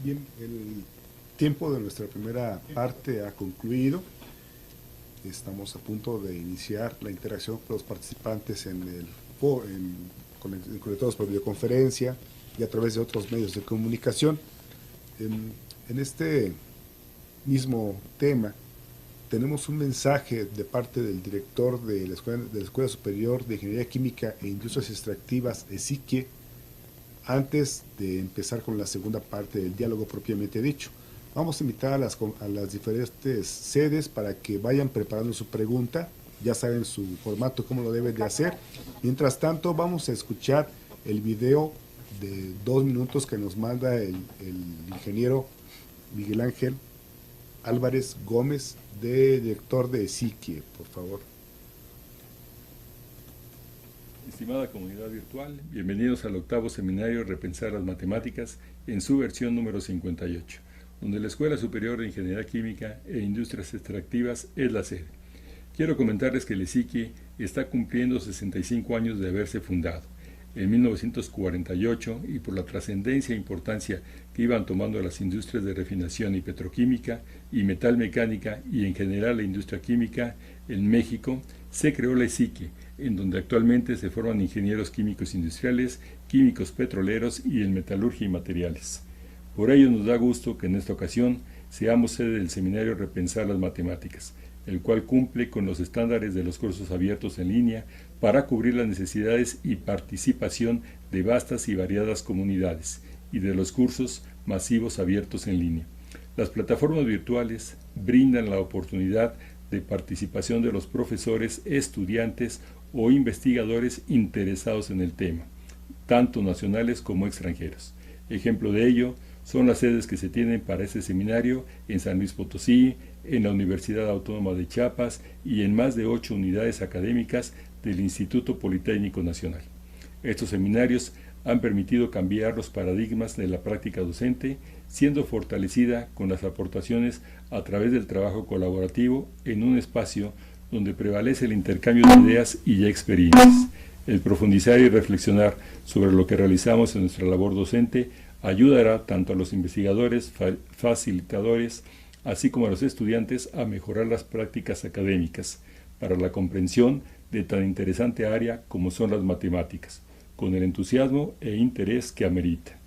Bien, el tiempo de nuestra primera parte ha concluido. Estamos a punto de iniciar la interacción con los participantes conectados por videoconferencia y a través de otros medios de comunicación. En este mismo tema tenemos un mensaje de parte del director de la Escuela Superior de Ingeniería Química e Industrias Extractivas, ESIQUE, antes de empezar con la segunda parte del diálogo propiamente dicho. Vamos a invitar a las diferentes sedes para que vayan preparando su pregunta, ya saben su formato, cómo lo deben de hacer. Mientras tanto, vamos a escuchar el video de 2 minutos que nos manda el ingeniero Miguel Ángel Álvarez Gómez, director de ESIQUE, por favor. Estimada comunidad virtual, bienvenidos al octavo seminario Repensar las Matemáticas en su versión número 58, donde la Escuela Superior de Ingeniería Química e Industrias Extractivas es la sede. Quiero comentarles que el ESIQUI está cumpliendo 65 años de haberse fundado. En 1948, y por la trascendencia e importancia que iban tomando las industrias de refinación y petroquímica y metalmecánica y en general la industria química en México, se creó la ESIQUI, en donde actualmente se forman ingenieros químicos industriales, químicos petroleros y en metalurgia y materiales. Por ello nos da gusto que en esta ocasión seamos sede del seminario Repensar las Matemáticas, el cual cumple con los estándares de los cursos abiertos en línea para cubrir las necesidades y participación de vastas y variadas comunidades, y de los cursos masivos abiertos en línea. Las plataformas virtuales brindan la oportunidad de participación de los profesores, estudiantes o investigadores interesados en el tema, tanto nacionales como extranjeros. Ejemplo de ello son las sedes que se tienen para este seminario en San Luis Potosí, en la Universidad Autónoma de Chiapas y en más de 8 unidades académicas del Instituto Politécnico Nacional. Estos seminarios han permitido cambiar los paradigmas de la práctica docente, siendo fortalecida con las aportaciones a través del trabajo colaborativo en un espacio donde prevalece el intercambio de ideas y experiencias. El profundizar y reflexionar sobre lo que realizamos en nuestra labor docente ayudará tanto a los investigadores, facilitadores, así como a los estudiantes a mejorar las prácticas académicas para la comprensión de tan interesante área como son las matemáticas, con el entusiasmo e interés que amerita.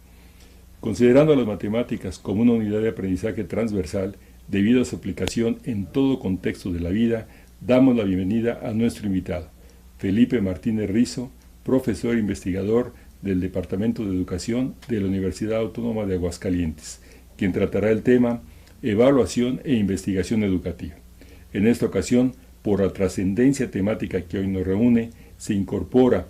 Considerando a las matemáticas como una unidad de aprendizaje transversal debido a su aplicación en todo contexto de la vida, damos la bienvenida a nuestro invitado, Felipe Martínez Rizo, profesor e investigador del Departamento de Educación de la Universidad Autónoma de Aguascalientes, quien tratará el tema Evaluación e Investigación Educativa. En esta ocasión, por la trascendencia temática que hoy nos reúne, se incorpora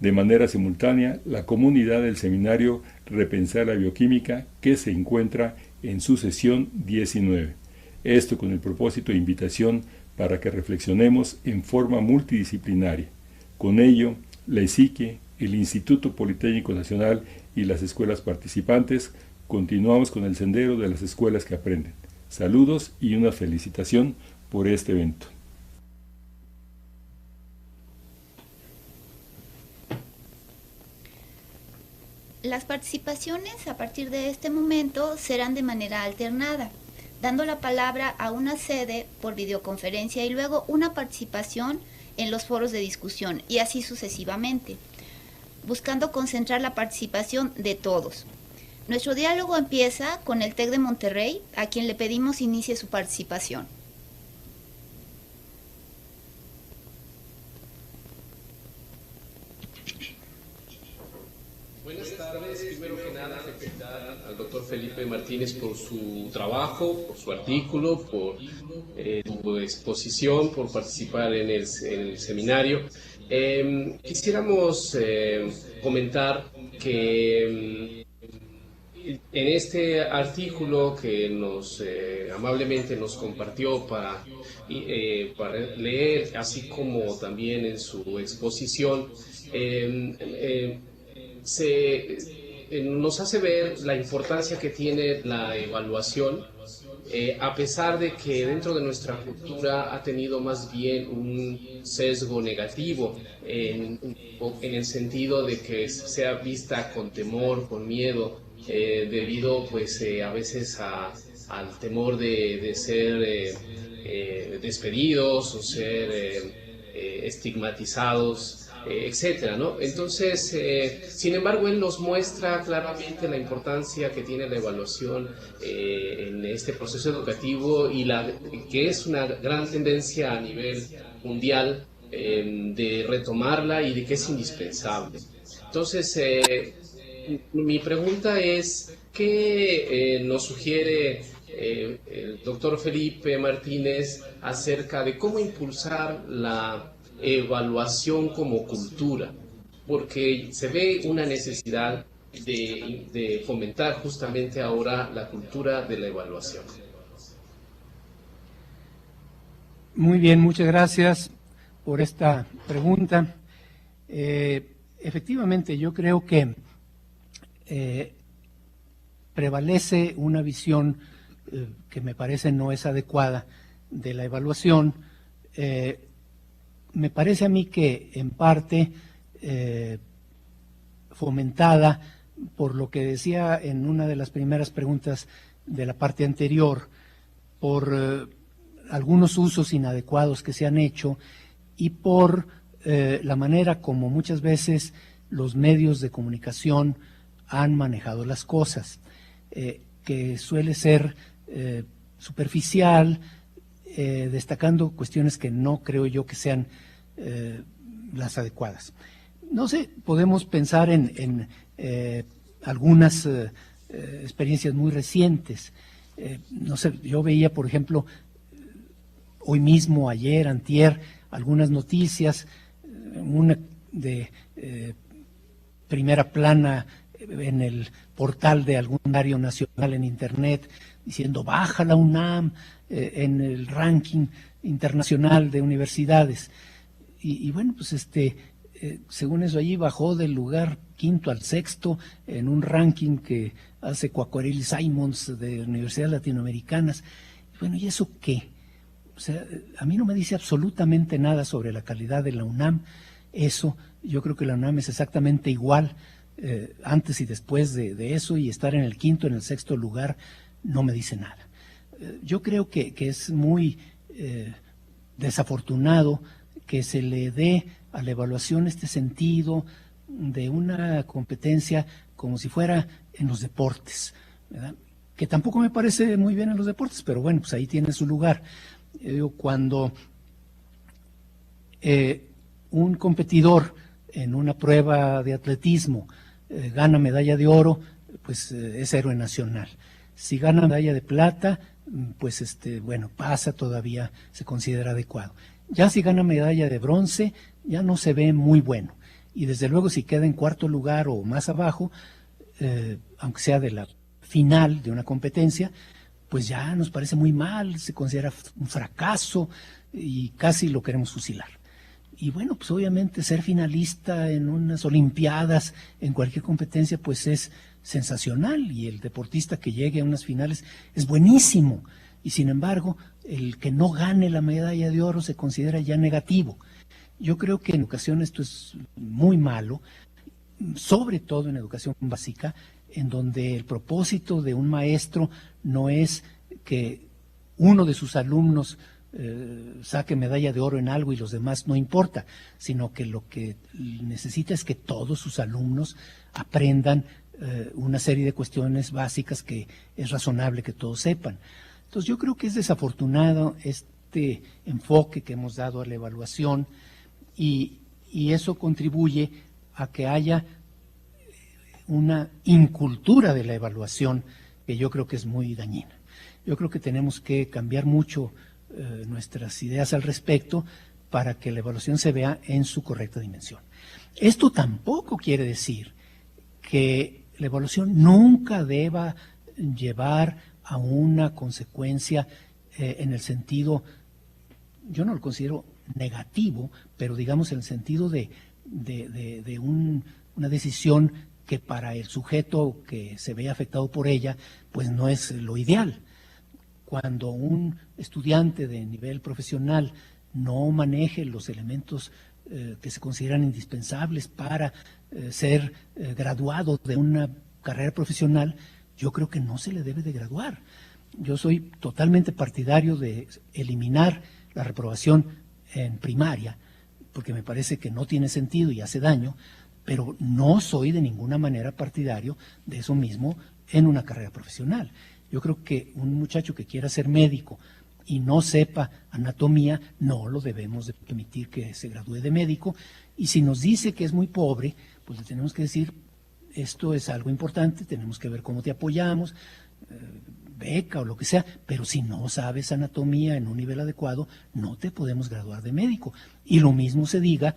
de manera simultánea la comunidad del seminario Repensar la Bioquímica, que se encuentra en su sesión 19. Esto con el propósito e invitación para que reflexionemos en forma multidisciplinaria. Con ello, la ESIQUI, el Instituto Politécnico Nacional y las escuelas participantes, continuamos con el sendero de las escuelas que aprenden. Saludos y una felicitación por este evento. Las participaciones a partir de este momento serán de manera alternada, dando la palabra a una sede por videoconferencia y luego una participación en los foros de discusión y así sucesivamente, buscando concentrar la participación de todos. Nuestro diálogo empieza con el TEC de Monterrey, a quien le pedimos inicie su participación. Buenas tardes. Primero que nada, felicitar al doctor Felipe Martínez por su trabajo, por su artículo, por su exposición, por participar en el seminario. Quisiéramos comentar que en este artículo que amablemente nos compartió para leer, así como también en su exposición, nos hace ver la importancia que tiene la evaluación, a pesar de que dentro de nuestra cultura ha tenido más bien un sesgo negativo, en el sentido de que sea vista con temor, con miedo, debido pues a veces al temor de ser despedidos o ser estigmatizados, etcétera, ¿no? Entonces, sin embargo, él nos muestra claramente la importancia que tiene la evaluación en este proceso educativo y que es una gran tendencia a nivel mundial de retomarla y de que es indispensable. Entonces, mi pregunta es, ¿qué nos sugiere el doctor Felipe Martínez acerca de cómo impulsar la evaluación como cultura? Porque se ve una necesidad de fomentar justamente ahora la cultura de la evaluación. Muy bien, muchas gracias por esta pregunta. Efectivamente, yo creo que prevalece una visión que me parece no es adecuada de la evaluación. Me parece a mí que en parte fomentada por lo que decía en una de las primeras preguntas de la parte anterior, por algunos usos inadecuados que se han hecho y por la manera como muchas veces los medios de comunicación han manejado las cosas, que suele ser superficial, destacando cuestiones que no creo yo que sean las adecuadas. No sé, podemos pensar en algunas experiencias muy recientes. No sé, yo veía, por ejemplo, hoy mismo, ayer, antier, algunas noticias, una de primera plana en el portal de algún diario nacional en Internet, diciendo baja la UNAM en el ranking internacional de universidades. Y bueno, pues según eso allí bajó del lugar 5º al 6º en un ranking que hace Quacquarelli Simons de universidades latinoamericanas. Bueno, ¿y eso qué? O sea, a mí no me dice absolutamente nada sobre la calidad de la UNAM. Eso, yo creo que la UNAM es exactamente igual antes y después de eso, y estar en el 5º, en el 6º lugar no me dice nada. Yo creo que es muy desafortunado que se le dé a la evaluación este sentido de una competencia como si fuera en los deportes, ¿verdad? Que tampoco me parece muy bien en los deportes, pero bueno, pues ahí tiene su lugar. Cuando un competidor en una prueba de atletismo gana medalla de oro, pues es héroe nacional. Si gana medalla de plata, pues bueno, pasa todavía, se considera adecuado. Ya si gana medalla de bronce, ya no se ve muy bueno. Y desde luego si queda en 4º lugar o más abajo, aunque sea de la final de una competencia, pues ya nos parece muy mal, se considera un fracaso y casi lo queremos fusilar. Y bueno, pues obviamente ser finalista en unas olimpiadas, en cualquier competencia, pues es sensacional, y el deportista que llegue a unas finales es buenísimo. Y sin embargo, el que no gane la medalla de oro se considera ya negativo. Yo creo que en educación esto es muy malo, sobre todo en educación básica, en donde el propósito de un maestro no es que uno de sus alumnos saque medalla de oro en algo y los demás no importa, sino que lo que necesita es que todos sus alumnos aprendan una serie de cuestiones básicas que es razonable que todos sepan. Entonces yo creo que es desafortunado este enfoque que hemos dado a la evaluación, y eso contribuye a que haya una incultura de la evaluación que yo creo que es muy dañina. Yo creo que tenemos que cambiar mucho nuestras ideas al respecto para que la evaluación se vea en su correcta dimensión. Esto tampoco quiere decir que la evaluación nunca deba llevar a una consecuencia en el sentido, yo no lo considero negativo, pero digamos en el sentido de una decisión que para el sujeto que se ve afectado por ella, pues no es lo ideal. Cuando un estudiante de nivel profesional no maneje los elementos que se consideran indispensables para ser graduado de una carrera profesional, yo creo que no se le debe de graduar. Yo soy totalmente partidario de eliminar la reprobación en primaria, porque me parece que no tiene sentido y hace daño, pero no soy de ninguna manera partidario de eso mismo en una carrera profesional. Yo creo que un muchacho que quiera ser médico y no sepa anatomía, no lo debemos de permitir que se gradúe de médico, y si nos dice que es muy pobre, pues le tenemos que decir, esto es algo importante, tenemos que ver cómo te apoyamos, beca o lo que sea, pero si no sabes anatomía en un nivel adecuado, no te podemos graduar de médico. Y lo mismo se diga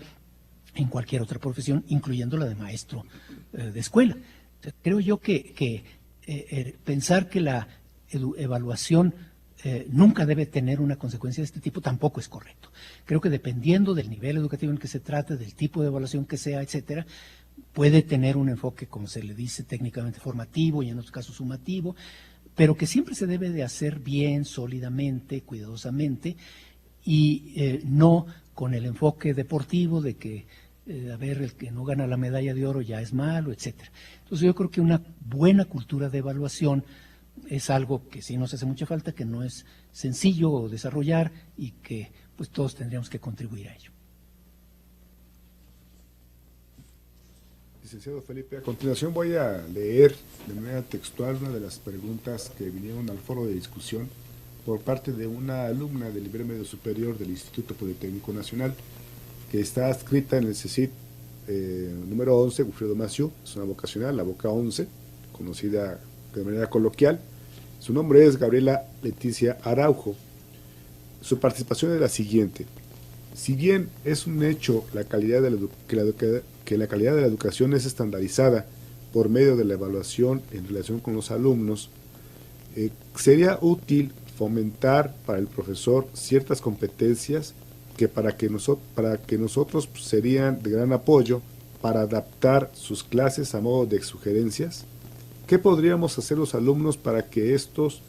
en cualquier otra profesión, incluyendo la de maestro de escuela. Creo yo que pensar que la evaluación nunca debe tener una consecuencia de este tipo, tampoco es correcto. Creo que dependiendo del nivel educativo en que se trate, del tipo de evaluación que sea, etcétera, puede tener un enfoque, como se le dice técnicamente, formativo y en otros casos sumativo, pero que siempre se debe de hacer bien, sólidamente, cuidadosamente, y no con el enfoque deportivo de que, a ver, el que no gana la medalla de oro ya es malo, etcétera. Entonces yo creo que una buena cultura de evaluación es algo que sí nos hace mucha falta, que no es sencillo desarrollar y que pues todos tendríamos que contribuir a ello. Licenciado Felipe, a continuación voy a leer de manera textual una de las preguntas que vinieron al foro de discusión por parte de una alumna del nivel medio superior del Instituto Politécnico Nacional, que está adscrita en el CECIT número 11, Wilfredo Massieu, es una vocacional, la Voca 11, conocida de manera coloquial. Su nombre es Gabriela Leticia Araujo. Su participación es la siguiente: si bien es un hecho la calidad de que la calidad de la educación es estandarizada por medio de la evaluación en relación con los alumnos, sería útil fomentar para el profesor ciertas competencias que para que nosotros serían de gran apoyo para adaptar sus clases a modo de sugerencias. ¿Qué podríamos hacer los alumnos para que estos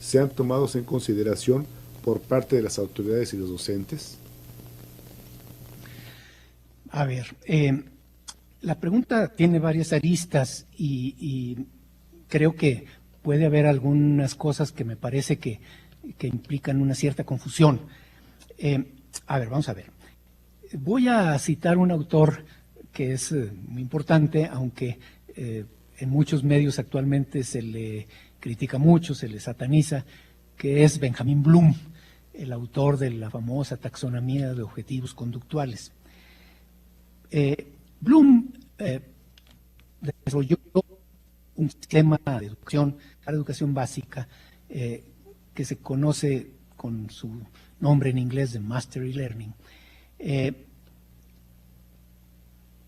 sean tomados en consideración por parte de las autoridades y los docentes? A ver, la pregunta tiene varias aristas y creo que puede haber algunas cosas que me parece que implican una cierta confusión. A ver, vamos a ver. Voy a citar un autor que es muy importante, aunque en muchos medios actualmente se le critica mucho, se le sataniza, que es Benjamin Bloom, el autor de la famosa taxonomía de objetivos conductuales. Bloom desarrolló un sistema de educación, para educación básica, que se conoce con su nombre en inglés de Mastery Learning.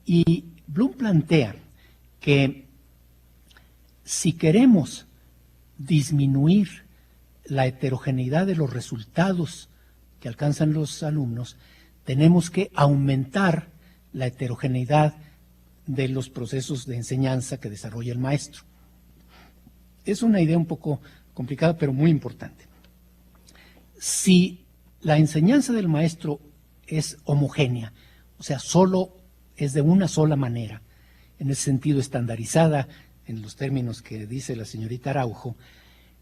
Y Bloom plantea que si queremos disminuir la heterogeneidad de los resultados que alcanzan los alumnos, tenemos que aumentar la heterogeneidad de los procesos de enseñanza que desarrolla el maestro. Es una idea un poco complicada, pero muy importante. Si la enseñanza del maestro es homogénea, o sea, solo es de una sola manera, en ese sentido estandarizada, en los términos que dice la señorita Araujo,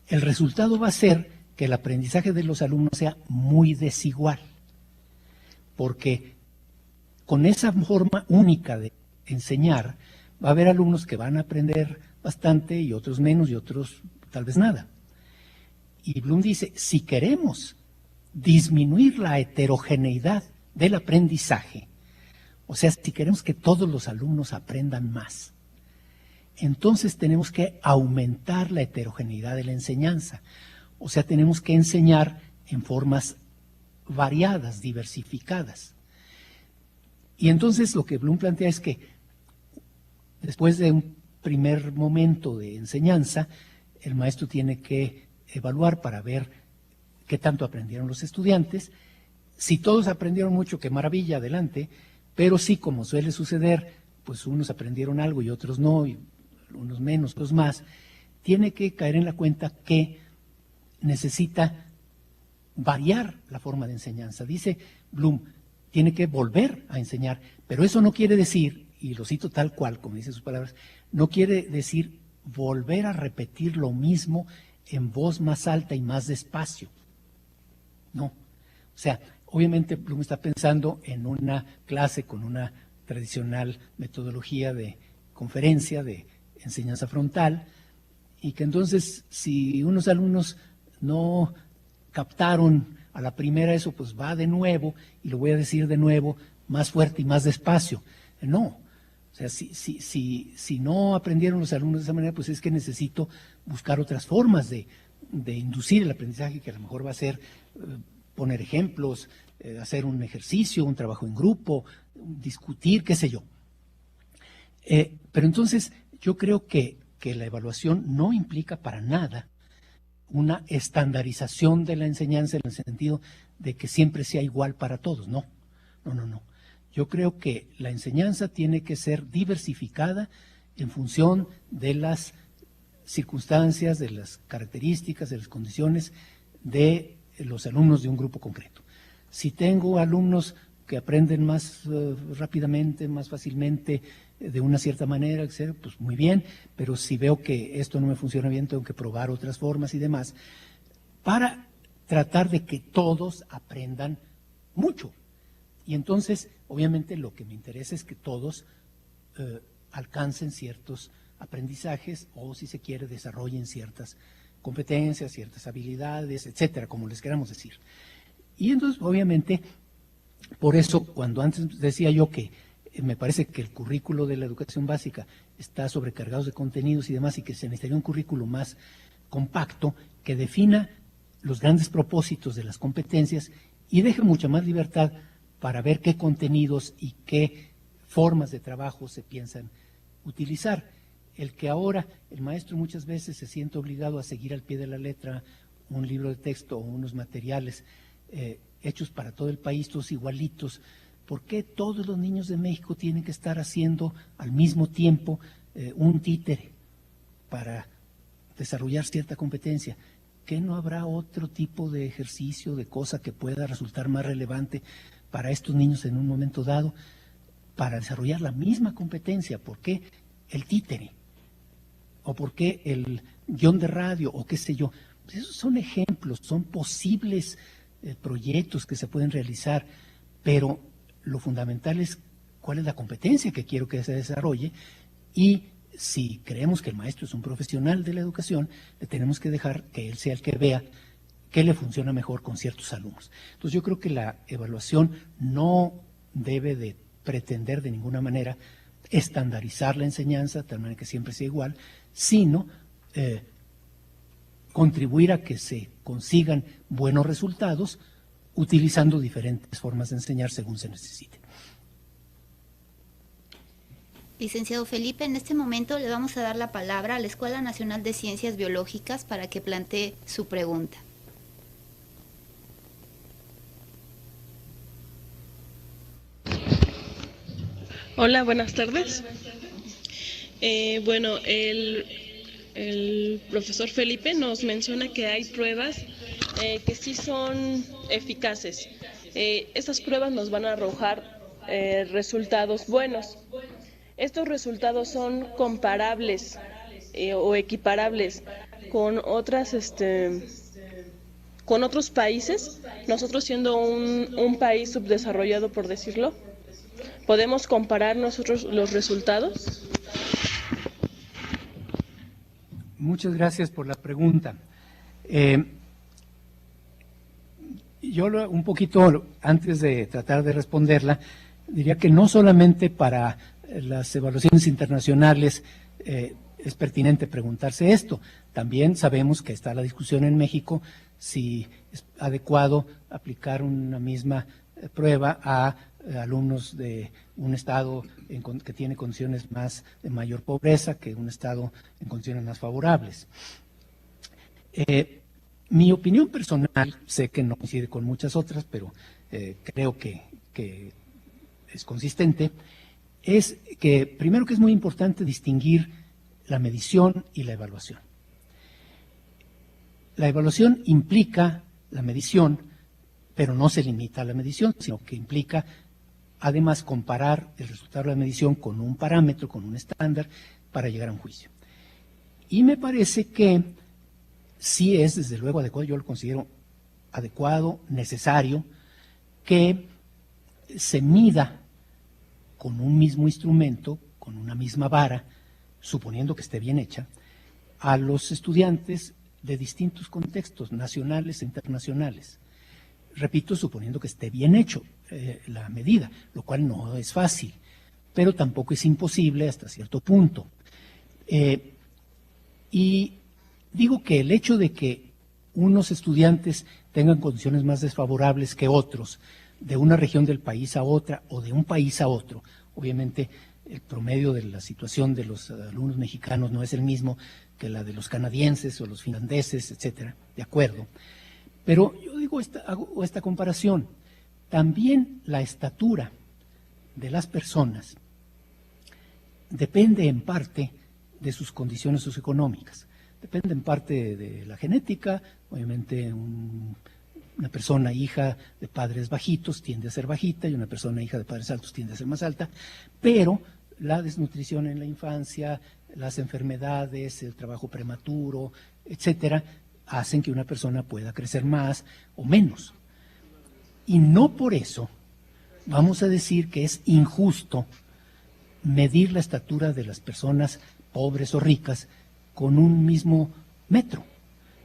el resultado va a ser que el aprendizaje de los alumnos sea muy desigual, porque con esa forma única de enseñar, va a haber alumnos que van a aprender bastante y otros menos y otros tal vez nada. Y Bloom dice, si queremos disminuir la heterogeneidad del aprendizaje, o sea, si queremos que todos los alumnos aprendan más, entonces tenemos que aumentar la heterogeneidad de la enseñanza. O sea, tenemos que enseñar en formas variadas, diversificadas. Y entonces lo que Bloom plantea es que después de un primer momento de enseñanza, el maestro tiene que evaluar para ver qué tanto aprendieron los estudiantes. Si todos aprendieron mucho, qué maravilla, adelante. Pero sí, como suele suceder, pues unos aprendieron algo y otros no, y unos menos, otros más, tiene que caer en la cuenta que necesita variar la forma de enseñanza. Dice Bloom, tiene que volver a enseñar, pero eso no quiere decir, y lo cito tal cual, como dice sus palabras, no quiere decir volver a repetir lo mismo en voz más alta y más despacio. No. O sea, obviamente Bloom está pensando en una clase con una tradicional metodología de conferencia, de enseñanza frontal, y que entonces si unos alumnos no captaron a la primera eso, pues va de nuevo, y lo voy a decir de nuevo, más fuerte y más despacio. No, o sea, si no aprendieron los alumnos de esa manera, pues es que necesito buscar otras formas de inducir el aprendizaje, que a lo mejor va a ser poner ejemplos, hacer un ejercicio, un trabajo en grupo, discutir, qué sé yo. Pero entonces yo creo que la evaluación no implica para nada una estandarización de la enseñanza en el sentido de que siempre sea igual para todos. No. Yo creo que la enseñanza tiene que ser diversificada en función de las circunstancias, de las características, de las condiciones de los alumnos de un grupo concreto. Si tengo alumnos que aprenden más rápidamente, más fácilmente, de una cierta manera, etcétera, pues muy bien, pero si veo que esto no me funciona bien, tengo que probar otras formas y demás, para tratar de que todos aprendan mucho. Y entonces, obviamente, lo que me interesa es que todos alcancen ciertos aprendizajes o, si se quiere, desarrollen ciertas competencias, ciertas habilidades, etcétera, como les queramos decir. Y entonces, obviamente, por eso, cuando antes decía yo que me parece que el currículo de la educación básica está sobrecargado de contenidos y demás, y que se necesitaría un currículo más compacto que defina los grandes propósitos de las competencias y deje mucha más libertad para ver qué contenidos y qué formas de trabajo se piensan utilizar. El que ahora el maestro muchas veces se siente obligado a seguir al pie de la letra un libro de texto o unos materiales hechos para todo el país, todos igualitos. ¿Por qué todos los niños de México tienen que estar haciendo al mismo tiempo un títere para desarrollar cierta competencia? ¿Qué no habrá otro tipo de ejercicio, de cosa que pueda resultar más relevante para estos niños en un momento dado para desarrollar la misma competencia? ¿Por qué el títere? ¿O por qué el guión de radio? ¿O qué sé yo? Pues esos son ejemplos, son posibles proyectos que se pueden realizar, pero lo fundamental es cuál es la competencia que quiero que se desarrolle, y si creemos que el maestro es un profesional de la educación, le tenemos que dejar que él sea el que vea qué le funciona mejor con ciertos alumnos. Entonces yo creo que la evaluación no debe de pretender de ninguna manera estandarizar la enseñanza, de tal manera que siempre sea igual, sino contribuir a que se consigan buenos resultados utilizando diferentes formas de enseñar según se necesite. Licenciado Felipe, en este momento le vamos a dar la palabra a la Escuela Nacional de Ciencias Biológicas para que plantee su pregunta. Hola, buenas tardes. Bueno, el profesor Felipe nos menciona que hay pruebas que sí son eficaces. Estas pruebas nos van a arrojar resultados buenos. Estos resultados son comparables o equiparables con con otros países, nosotros siendo un país subdesarrollado, por decirlo. ¿Podemos comparar nosotros los resultados? Muchas gracias por la pregunta. Yo un poquito, antes de tratar de responderla, diría que no solamente para las evaluaciones internacionales es pertinente preguntarse esto. También sabemos que está la discusión en México si es adecuado aplicar una misma prueba a alumnos de un estado que tiene condiciones de mayor pobreza que un estado en condiciones más favorables. Mi opinión personal, sé que no coincide con muchas otras, pero creo que es consistente, es que primero que es muy importante distinguir la medición y la evaluación. La evaluación implica la medición, pero no se limita a la medición, sino que implica además comparar el resultado de la medición con un parámetro, con un estándar, para llegar a un juicio. Y me parece que sí es, desde luego, adecuado, yo lo considero adecuado, necesario, que se mida con un mismo instrumento, con una misma vara, suponiendo que esté bien hecha, a los estudiantes de distintos contextos, nacionales e internacionales. Repito, suponiendo que esté bien hecho la medida, lo cual no es fácil, pero tampoco es imposible hasta cierto punto. Y digo que el hecho de que unos estudiantes tengan condiciones más desfavorables que otros, de una región del país a otra o de un país a otro, obviamente el promedio de la situación de los alumnos mexicanos no es el mismo que la de los canadienses o los finlandeses, etcétera, de acuerdo. Pero yo digo hago esta comparación. También la estatura de las personas depende en parte de sus condiciones socioeconómicas. Depende en parte de la genética. Obviamente una persona hija de padres bajitos tiende a ser bajita y una persona hija de padres altos tiende a ser más alta, pero la desnutrición en la infancia, las enfermedades, el trabajo prematuro, etcétera, hacen que una persona pueda crecer más o menos. Y no por eso vamos a decir que es injusto medir la estatura de las personas pobres o ricas con un mismo metro.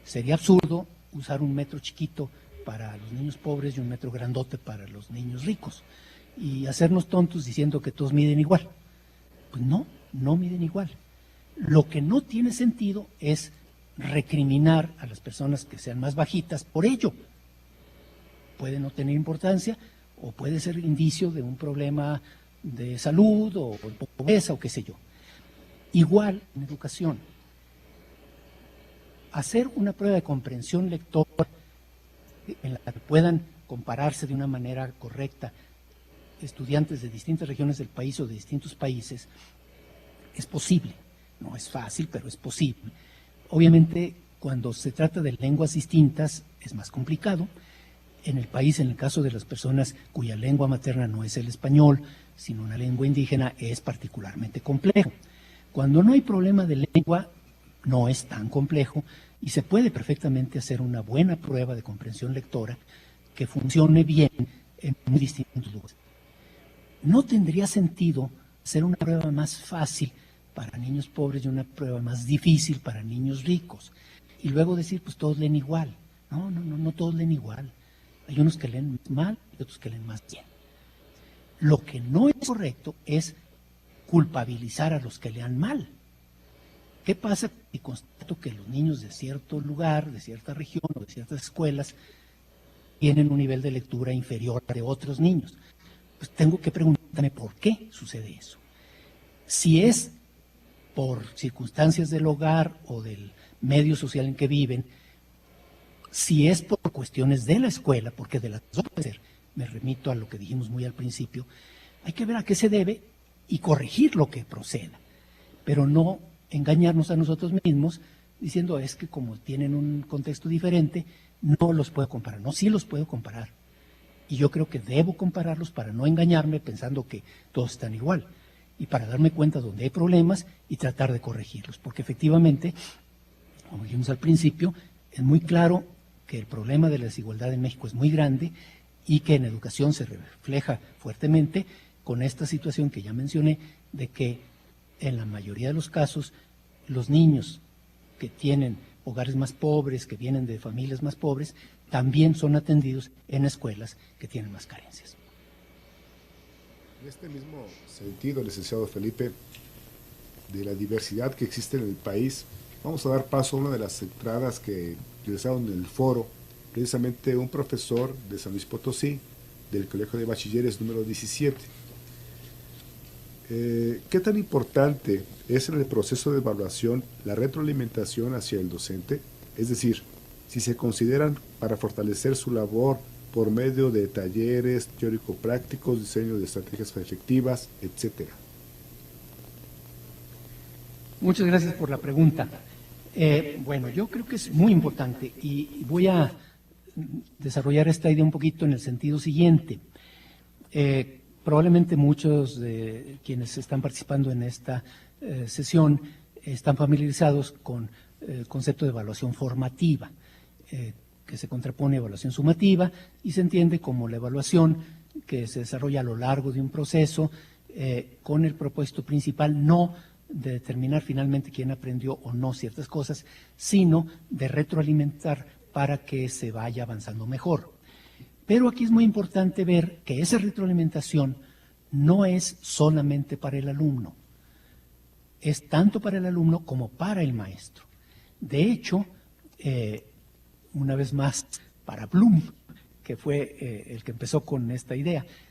Sería absurdo usar un metro chiquito para los niños pobres y un metro grandote para los niños ricos y hacernos tontos diciendo que todos miden igual. Pues no miden igual. Lo que no tiene sentido es recriminar a las personas que sean más bajitas por ello. Puede no tener importancia o puede ser indicio de un problema de salud o pobreza o qué sé yo. Igual en educación. Hacer una prueba de comprensión lectora en la que puedan compararse de una manera correcta estudiantes de distintas regiones del país o de distintos países es posible. No es fácil, pero es posible. Obviamente, cuando se trata de lenguas distintas es más complicado. En el país, en el caso de las personas cuya lengua materna no es el español, sino una lengua indígena, es particularmente complejo. Cuando no hay problema de lengua, no es tan complejo y se puede perfectamente hacer una buena prueba de comprensión lectora que funcione bien en muy distintos lugares. No tendría sentido hacer una prueba más fácil para niños pobres y una prueba más difícil para niños ricos. Y luego decir, pues todos leen igual. No todos leen igual. Hay unos que leen mal y otros que leen más bien. Lo que no es correcto es culpabilizar a los que lean mal. ¿Qué pasa si constato que los niños de cierto lugar, de cierta región o de ciertas escuelas tienen un nivel de lectura inferior a de otros niños? Pues tengo que preguntarme por qué sucede eso. Si es por circunstancias del hogar o del medio social en que viven, si es por cuestiones de la escuela, porque de las dos puede ser, me remito a lo que dijimos muy al principio, hay que ver a qué se debe y corregir lo que proceda, pero no engañarnos a nosotros mismos diciendo es que como tienen un contexto diferente, no los puedo comparar. No, sí los puedo comparar. Y yo creo que debo compararlos para no engañarme pensando que todos están igual y para darme cuenta donde hay problemas y tratar de corregirlos. Porque efectivamente, como dijimos al principio, es muy claro que el problema de la desigualdad en México es muy grande y que en educación se refleja fuertemente con esta situación que ya mencioné de que en la mayoría de los casos los niños que tienen hogares más pobres, que vienen de familias más pobres, también son atendidos en escuelas que tienen más carencias. En este mismo sentido, licenciado Felipe, de la diversidad que existe en el país, vamos a dar paso a una de las entradas que realizaron en el foro, precisamente un profesor de San Luis Potosí, del Colegio de Bachilleres número 17. ¿Qué tan importante es en el proceso de evaluación la retroalimentación hacia el docente? Es decir, si se consideran para fortalecer su labor por medio de talleres teórico-prácticos, diseño de estrategias efectivas, etcétera. Muchas gracias por la pregunta. Bueno, yo creo que es muy importante y voy a desarrollar esta idea un poquito en el sentido siguiente. Probablemente muchos de quienes están participando en esta sesión están familiarizados con el concepto de evaluación formativa, que se contrapone a evaluación sumativa y se entiende como la evaluación que se desarrolla a lo largo de un proceso con el propósito principal no de determinar finalmente quién aprendió o no ciertas cosas, sino de retroalimentar para que se vaya avanzando mejor. Pero aquí es muy importante ver que esa retroalimentación no es solamente para el alumno, es tanto para el alumno como para el maestro. De hecho, una vez más, para Bloom, que fue el que empezó con esta idea,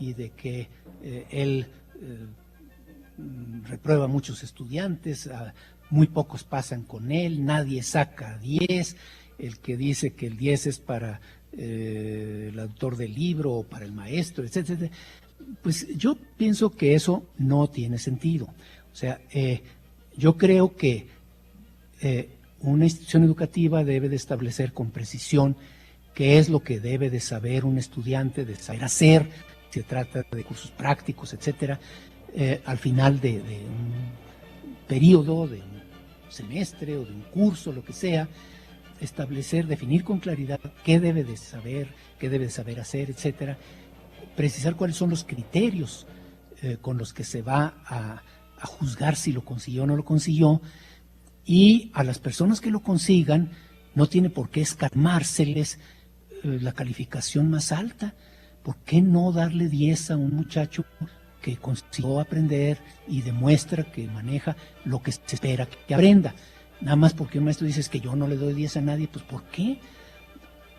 y de que él reprueba a muchos estudiantes, muy pocos pasan con él, nadie saca 10, el que dice que el 10 es para el autor del libro o para el maestro, etcétera. Pues yo pienso que eso no tiene sentido. O sea, yo creo que una institución educativa debe de establecer con precisión qué es lo que debe de saber un estudiante, de saber hacer, si se trata de cursos prácticos, etcétera, al final de un periodo, de un semestre o de un curso, lo que sea, establecer, definir con claridad qué debe de saber hacer, etcétera, precisar cuáles son los criterios con los que se va a juzgar si lo consiguió o no lo consiguió, y a las personas que lo consigan no tiene por qué escamárseles la calificación más alta. ¿Por qué no darle 10 a un muchacho que consiguió aprender y demuestra que maneja lo que se espera que aprenda? Nada más porque un maestro dice es que yo no le doy 10 a nadie, pues ¿por qué?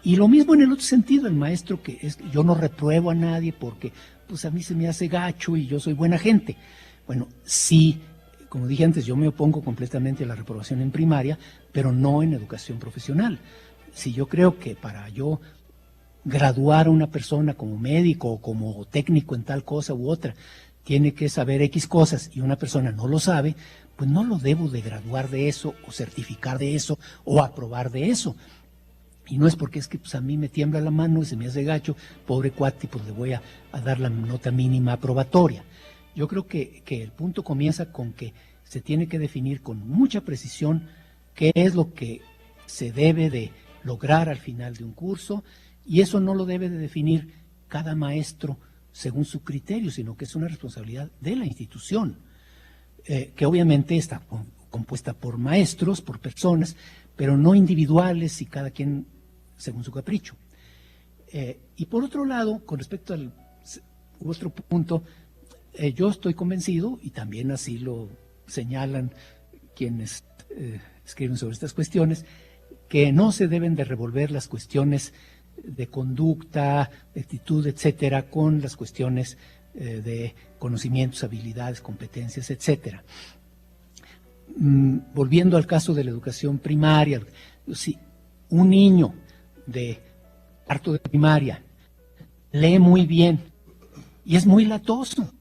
Y lo mismo en el otro sentido, el maestro que es yo no repruebo a nadie porque pues a mí se me hace gacho y yo soy buena gente. Bueno, sí, como dije antes, yo me opongo completamente a la reprobación en primaria, pero no en educación profesional. Si yo creo que para yo graduar a una persona como médico o como técnico en tal cosa u otra, tiene que saber X cosas y una persona no lo sabe, pues no lo debo de graduar de eso o certificar de eso o aprobar de eso. Y no es porque es que pues, a mí me tiembla la mano y se me hace gacho, pobre cuate, pues le voy a dar la nota mínima aprobatoria. Yo creo que el punto comienza con que se tiene que definir con mucha precisión qué es lo que se debe de lograr al final de un curso, y eso no lo debe de definir cada maestro según su criterio, sino que es una responsabilidad de la institución, que obviamente está compuesta por maestros, por personas, pero no individuales y cada quien según su capricho. Y por otro lado, con respecto al otro punto, yo estoy convencido, y también así lo señalan quienes escriben sobre estas cuestiones, que no se deben de revolver las cuestiones de conducta, de actitud, etcétera, con las cuestiones de conocimientos, habilidades, competencias, etcétera. Volviendo al caso de la educación primaria, si un niño de cuarto de primaria lee muy bien y es muy latoso,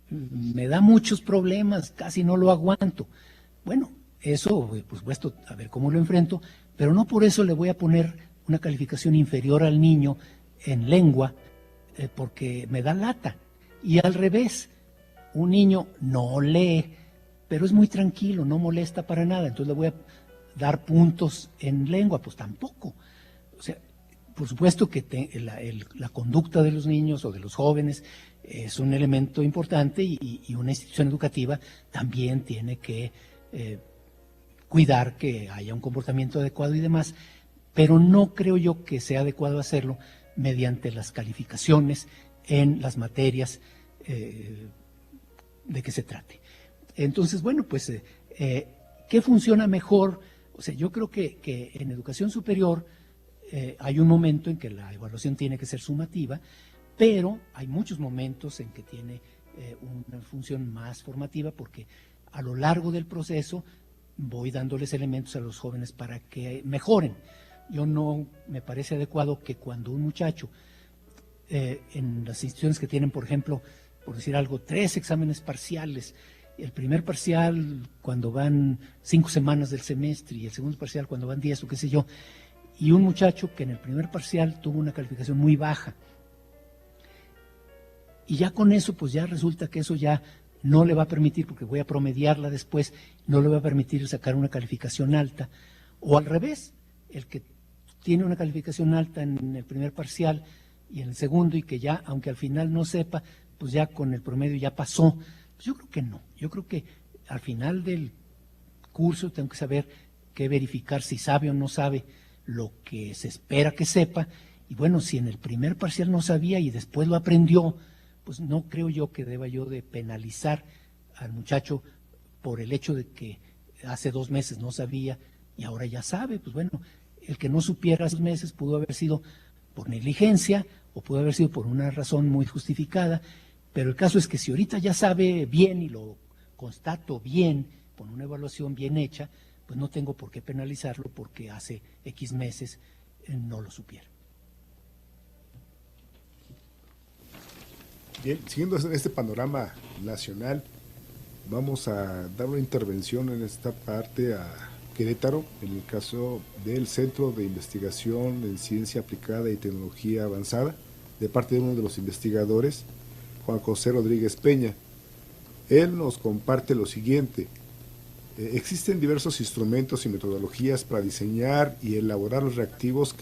me da muchos problemas, casi no lo aguanto. Bueno, eso, por supuesto, a ver cómo lo enfrento, pero no por eso le voy a poner una calificación inferior al niño en lengua porque me da lata. Y al revés, un niño no lee, pero es muy tranquilo, no molesta para nada, entonces le voy a dar puntos en lengua, pues tampoco. O sea, por supuesto que la conducta de los niños o de los jóvenes es un elemento importante y una institución educativa también tiene que cuidar que haya un comportamiento adecuado y demás, pero no creo yo que sea adecuado hacerlo mediante las calificaciones en las materias de que se trate. Entonces, bueno, pues, ¿qué funciona mejor? O sea, yo creo que en educación superior hay un momento en que la evaluación tiene que ser sumativa, pero hay muchos momentos en que tiene una función más formativa, porque a lo largo del proceso voy dándoles elementos a los jóvenes para que mejoren. Yo no me parece adecuado que cuando un muchacho, en las instituciones que tienen, por ejemplo, por decir algo, 3 exámenes parciales, el primer parcial cuando van 5 semanas del semestre y el segundo parcial cuando van 10 o qué sé yo, y un muchacho que en el primer parcial tuvo una calificación muy baja, y ya con eso, pues ya resulta que eso ya no le va a permitir, porque voy a promediarla después, no le va a permitir sacar una calificación alta, o al revés, el que tiene una calificación alta en el primer parcial y en el segundo, y que ya, aunque al final no sepa, pues ya con el promedio ya pasó. Pues yo creo que no, yo creo que al final del curso tengo que saber qué verificar si sabe o no sabe lo que se espera que sepa, y bueno, si en el primer parcial no sabía y después lo aprendió, pues no creo yo que deba yo de penalizar al muchacho por el hecho de que hace 2 meses no sabía y ahora ya sabe. Pues bueno, el que no supiera hace 2 meses pudo haber sido por negligencia o pudo haber sido por una razón muy justificada, pero el caso es que si ahorita ya sabe bien y lo constato bien, con una evaluación bien hecha, pues no tengo por qué penalizarlo porque hace X meses no lo supiera. Bien, siguiendo este panorama nacional, vamos a dar una intervención en esta parte a Querétaro, en el caso del Centro de Investigación en Ciencia Aplicada y Tecnología Avanzada, de parte de uno de los investigadores, Juan José Rodríguez Peña. Él nos comparte lo siguiente: existen diversos instrumentos y metodologías para diseñar y elaborar los reactivos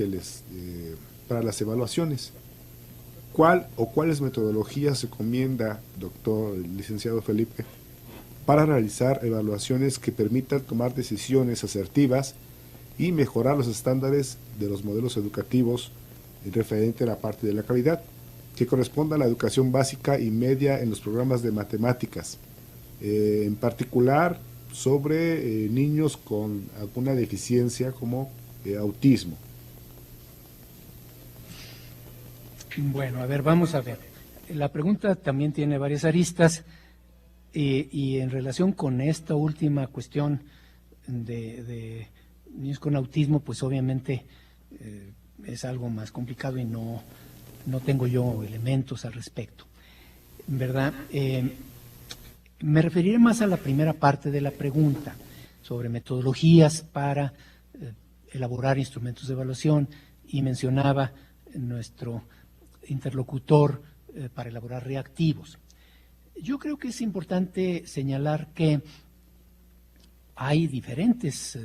para las evaluaciones. ¿Cuál o cuáles metodologías recomienda, doctor licenciado Felipe, para realizar evaluaciones que permitan tomar decisiones asertivas y mejorar los estándares de los modelos educativos referente a la parte de la calidad, que corresponda a la educación básica y media en los programas de matemáticas, en particular sobre niños con alguna deficiencia como autismo? Bueno, a ver, vamos a ver. La pregunta también tiene varias aristas y en relación con esta última cuestión de niños con autismo, pues obviamente es algo más complicado y no tengo yo elementos al respecto, ¿verdad? Me referiré más a la primera parte de la pregunta sobre metodologías para elaborar instrumentos de evaluación, y mencionaba nuestro interlocutor para elaborar reactivos. Yo creo que es importante señalar que hay diferentes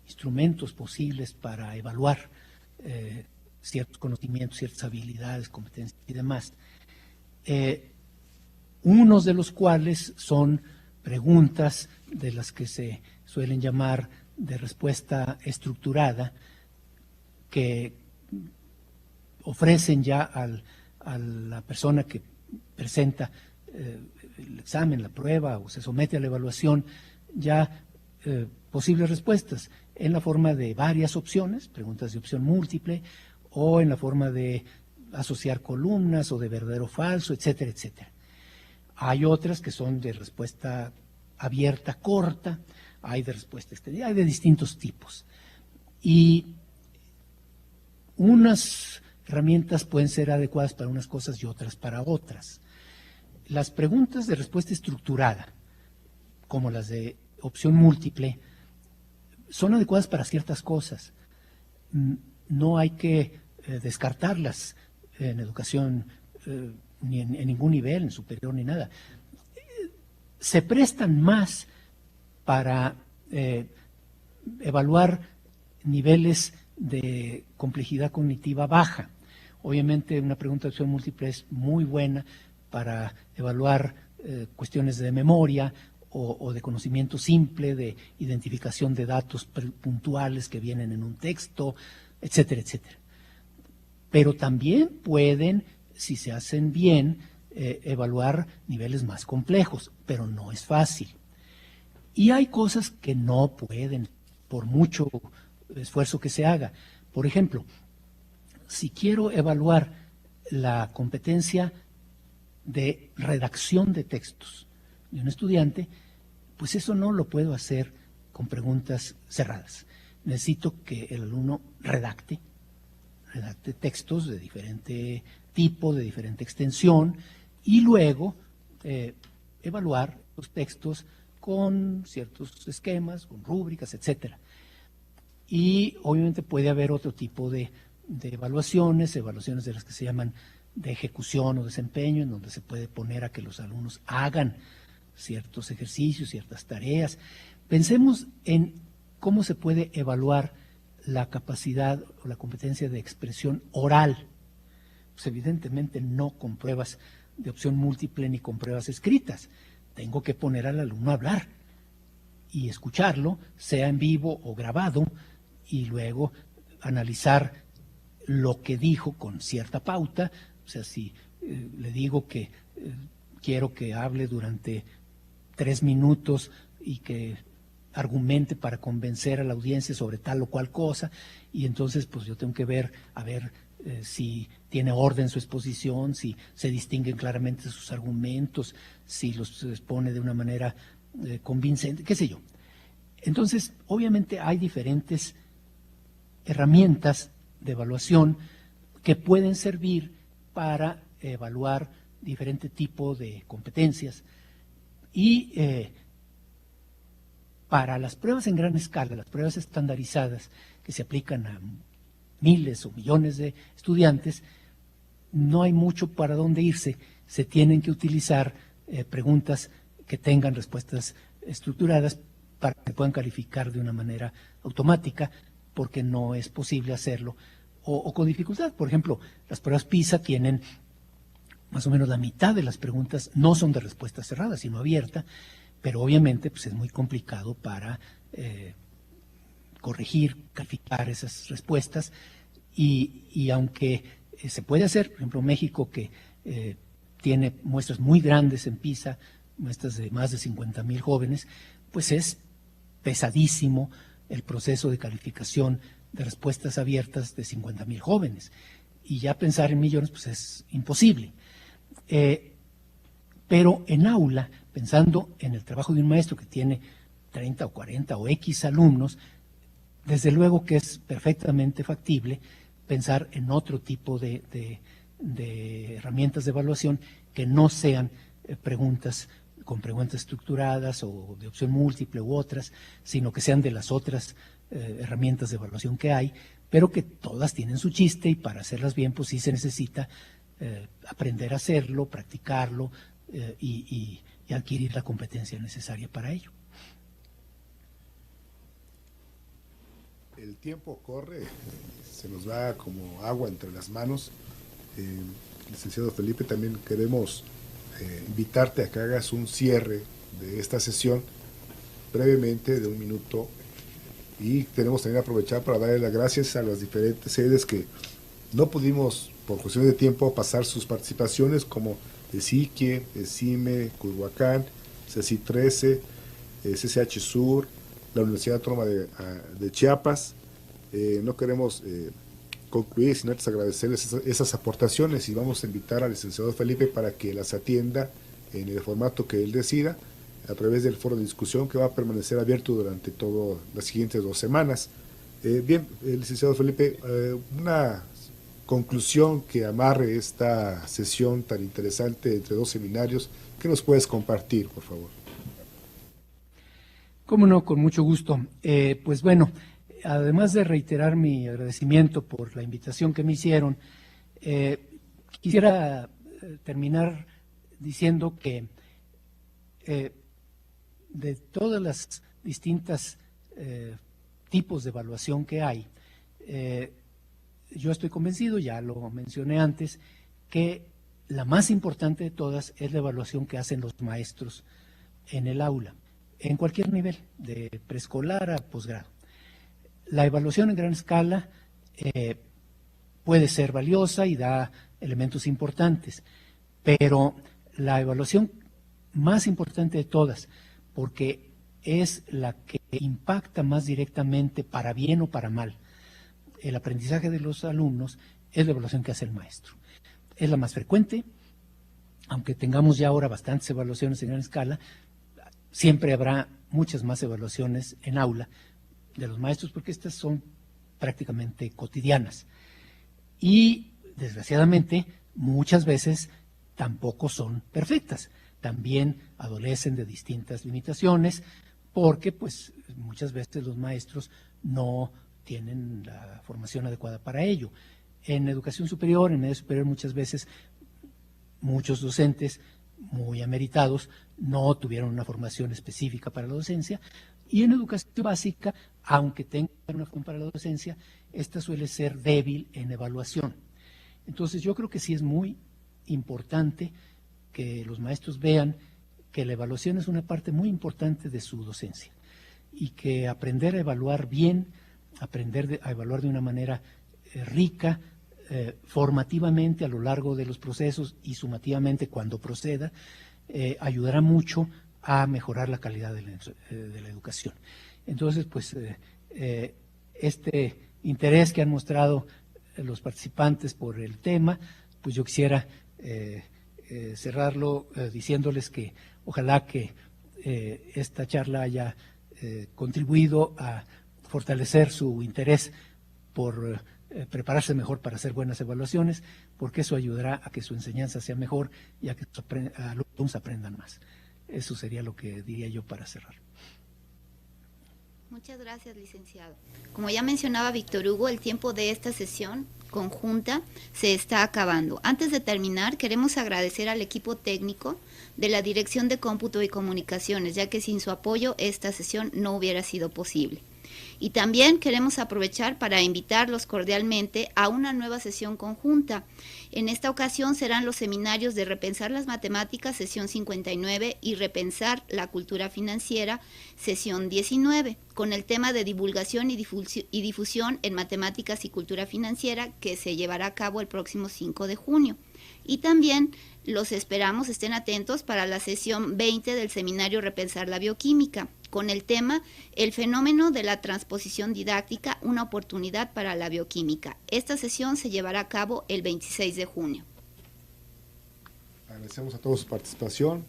instrumentos posibles para evaluar ciertos conocimientos, ciertas habilidades, competencias y demás. Unos de los cuales son preguntas de las que se suelen llamar de respuesta estructurada, que ofrecen ya a la persona que presenta el examen, la prueba o se somete a la evaluación ya posibles respuestas en la forma de varias opciones, preguntas de opción múltiple, o en la forma de asociar columnas o de verdadero o falso, etcétera, etcétera. Hay otras que son de respuesta abierta, corta, hay de respuesta extendida, hay de distintos tipos. Y unas herramientas pueden ser adecuadas para unas cosas y otras para otras. Las preguntas de respuesta estructurada, como las de opción múltiple, son adecuadas para ciertas cosas. No hay que descartarlas en educación ni en ningún nivel, en superior ni nada. Se prestan más para evaluar niveles de complejidad cognitiva baja. Obviamente una pregunta de opción múltiple es muy buena para evaluar cuestiones de memoria o de conocimiento simple, de identificación de datos puntuales que vienen en un texto, etcétera, etcétera. Pero también pueden, si se hacen bien, evaluar niveles más complejos, pero no es fácil. Y hay cosas que no pueden, por mucho esfuerzo que se haga. Por ejemplo, si quiero evaluar la competencia de redacción de textos de un estudiante, pues eso no lo puedo hacer con preguntas cerradas. Necesito que el alumno redacte textos de diferente tipo, de diferente extensión, y luego evaluar los textos con ciertos esquemas, con rúbricas, etcétera. Y obviamente puede haber otro tipo de evaluaciones de las que se llaman de ejecución o desempeño, en donde se puede poner a que los alumnos hagan ciertos ejercicios, ciertas tareas. Pensemos en cómo se puede evaluar la capacidad o la competencia de expresión oral. Pues evidentemente no con pruebas de opción múltiple ni con pruebas escritas. Tengo que poner al alumno a hablar y escucharlo, sea en vivo o grabado, y luego analizar lo que dijo con cierta pauta. O sea, si le digo que quiero que hable durante 3 minutos y que argumente para convencer a la audiencia sobre tal o cual cosa, y entonces pues yo tengo que ver, a ver si tiene orden su exposición, si se distinguen claramente sus argumentos, si los expone de una manera convincente, qué sé yo. Entonces, obviamente hay diferentes herramientas de evaluación que pueden servir para evaluar diferente tipo de competencias, y para las pruebas en gran escala, las pruebas estandarizadas que se aplican a miles o millones de estudiantes, no hay mucho para dónde irse. Se tienen que utilizar preguntas que tengan respuestas estructuradas para que puedan calificar de una manera automática, porque no es posible hacerlo o con dificultad. Por ejemplo, las pruebas PISA tienen más o menos la mitad de las preguntas no son de respuesta cerrada, sino abierta, pero obviamente pues es muy complicado para corregir, calificar esas respuestas, y aunque se puede hacer, por ejemplo, México, que tiene muestras muy grandes en PISA, muestras de más de 50,000 jóvenes, pues es pesadísimo el proceso de calificación de respuestas abiertas de 50,000 jóvenes, y ya pensar en millones pues es imposible. Pero en aula, pensando en el trabajo de un maestro que tiene 30 o 40 o X alumnos, desde luego que es perfectamente factible pensar en otro tipo de herramientas de evaluación que no sean preguntas con preguntas estructuradas o de opción múltiple u otras, sino que sean de las otras herramientas de evaluación que hay, pero que todas tienen su chiste, y para hacerlas bien pues sí se necesita aprender a hacerlo, practicarlo y adquirir la competencia necesaria para ello. El tiempo corre, se nos va como agua entre las manos. Licenciado Felipe, también queremos invitarte a que hagas un cierre de esta sesión brevemente de 1 minuto, y queremos también aprovechar para darle las gracias a las diferentes sedes que no pudimos por cuestión de tiempo pasar sus participaciones, como ESIQUIE, ESIME, Culhuacán, CECI 13, CCH Sur, la Universidad Autónoma de Chiapas. No queremos concluir sin antes agradecerles esas aportaciones, y vamos a invitar al licenciado Felipe para que las atienda en el formato que él decida, a través del foro de discusión que va a permanecer abierto durante todas las siguientes 2 semanas. Bien, licenciado Felipe, una conclusión que amarre esta sesión tan interesante entre 2 seminarios, ¿qué nos puedes compartir, por favor? Cómo no, con mucho gusto. Pues bueno, además de reiterar mi agradecimiento por la invitación que me hicieron, quisiera terminar diciendo que de todas las distintas tipos de evaluación que hay, yo estoy convencido, ya lo mencioné antes, que la más importante de todas es la evaluación que hacen los maestros en el aula, en cualquier nivel, de preescolar a posgrado. La evaluación en gran escala puede ser valiosa y da elementos importantes, pero la evaluación más importante de todas, porque es la que impacta más directamente, para bien o para mal, el aprendizaje de los alumnos, es la evaluación que hace el maestro. Es la más frecuente, aunque tengamos ya ahora bastantes evaluaciones en gran escala, siempre habrá muchas más evaluaciones en aula de los maestros, porque estas son prácticamente cotidianas. Y, desgraciadamente, muchas veces tampoco son perfectas. También adolecen de distintas limitaciones, porque pues muchas veces los maestros no tienen la formación adecuada para ello. En educación superior, en medio superior, muchas veces muchos docentes muy ameritados no tuvieron una formación específica para la docencia, y en educación básica, aunque tengan una formación para la docencia, esta suele ser débil en evaluación. Entonces yo creo que sí es muy importante que los maestros vean que la evaluación es una parte muy importante de su docencia, y que aprender a evaluar bien, aprender a evaluar de una manera rica, formativamente a lo largo de los procesos y sumativamente cuando proceda, ayudará mucho a mejorar la calidad de la educación. Entonces, pues, este interés que han mostrado los participantes por el tema, pues yo quisiera cerrarlo diciéndoles que ojalá que esta charla haya contribuido a fortalecer su interés por prepararse mejor para hacer buenas evaluaciones, porque eso ayudará a que su enseñanza sea mejor y a que sus alumnos aprendan más. Eso sería lo que diría yo para cerrar. Muchas gracias, licenciado. Como ya mencionaba Víctor Hugo, el tiempo de esta sesión conjunta se está acabando. Antes de terminar, queremos agradecer al equipo técnico de la Dirección de Cómputo y Comunicaciones, ya que sin su apoyo esta sesión no hubiera sido posible. Y también queremos aprovechar para invitarlos cordialmente a una nueva sesión conjunta. En esta ocasión serán los seminarios de Repensar las Matemáticas, sesión 59, y Repensar la Cultura Financiera, sesión 19, con el tema de divulgación y difusión en matemáticas y cultura financiera, que se llevará a cabo el próximo 5 de junio. Y también los esperamos, estén atentos, para la sesión 20 del seminario Repensar la Bioquímica, con el tema El fenómeno de la transposición didáctica, una oportunidad para la bioquímica. Esta sesión se llevará a cabo el 26 de junio. Agradecemos a todos su participación.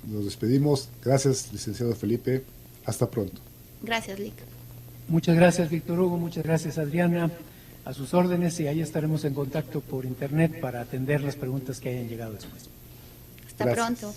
Nos despedimos. Gracias, licenciado Felipe. Hasta pronto. Gracias, Lic. Muchas gracias, Víctor Hugo. Muchas gracias, Adriana. A sus órdenes, y ahí estaremos en contacto por internet para atender las preguntas que hayan llegado después. Hasta pronto.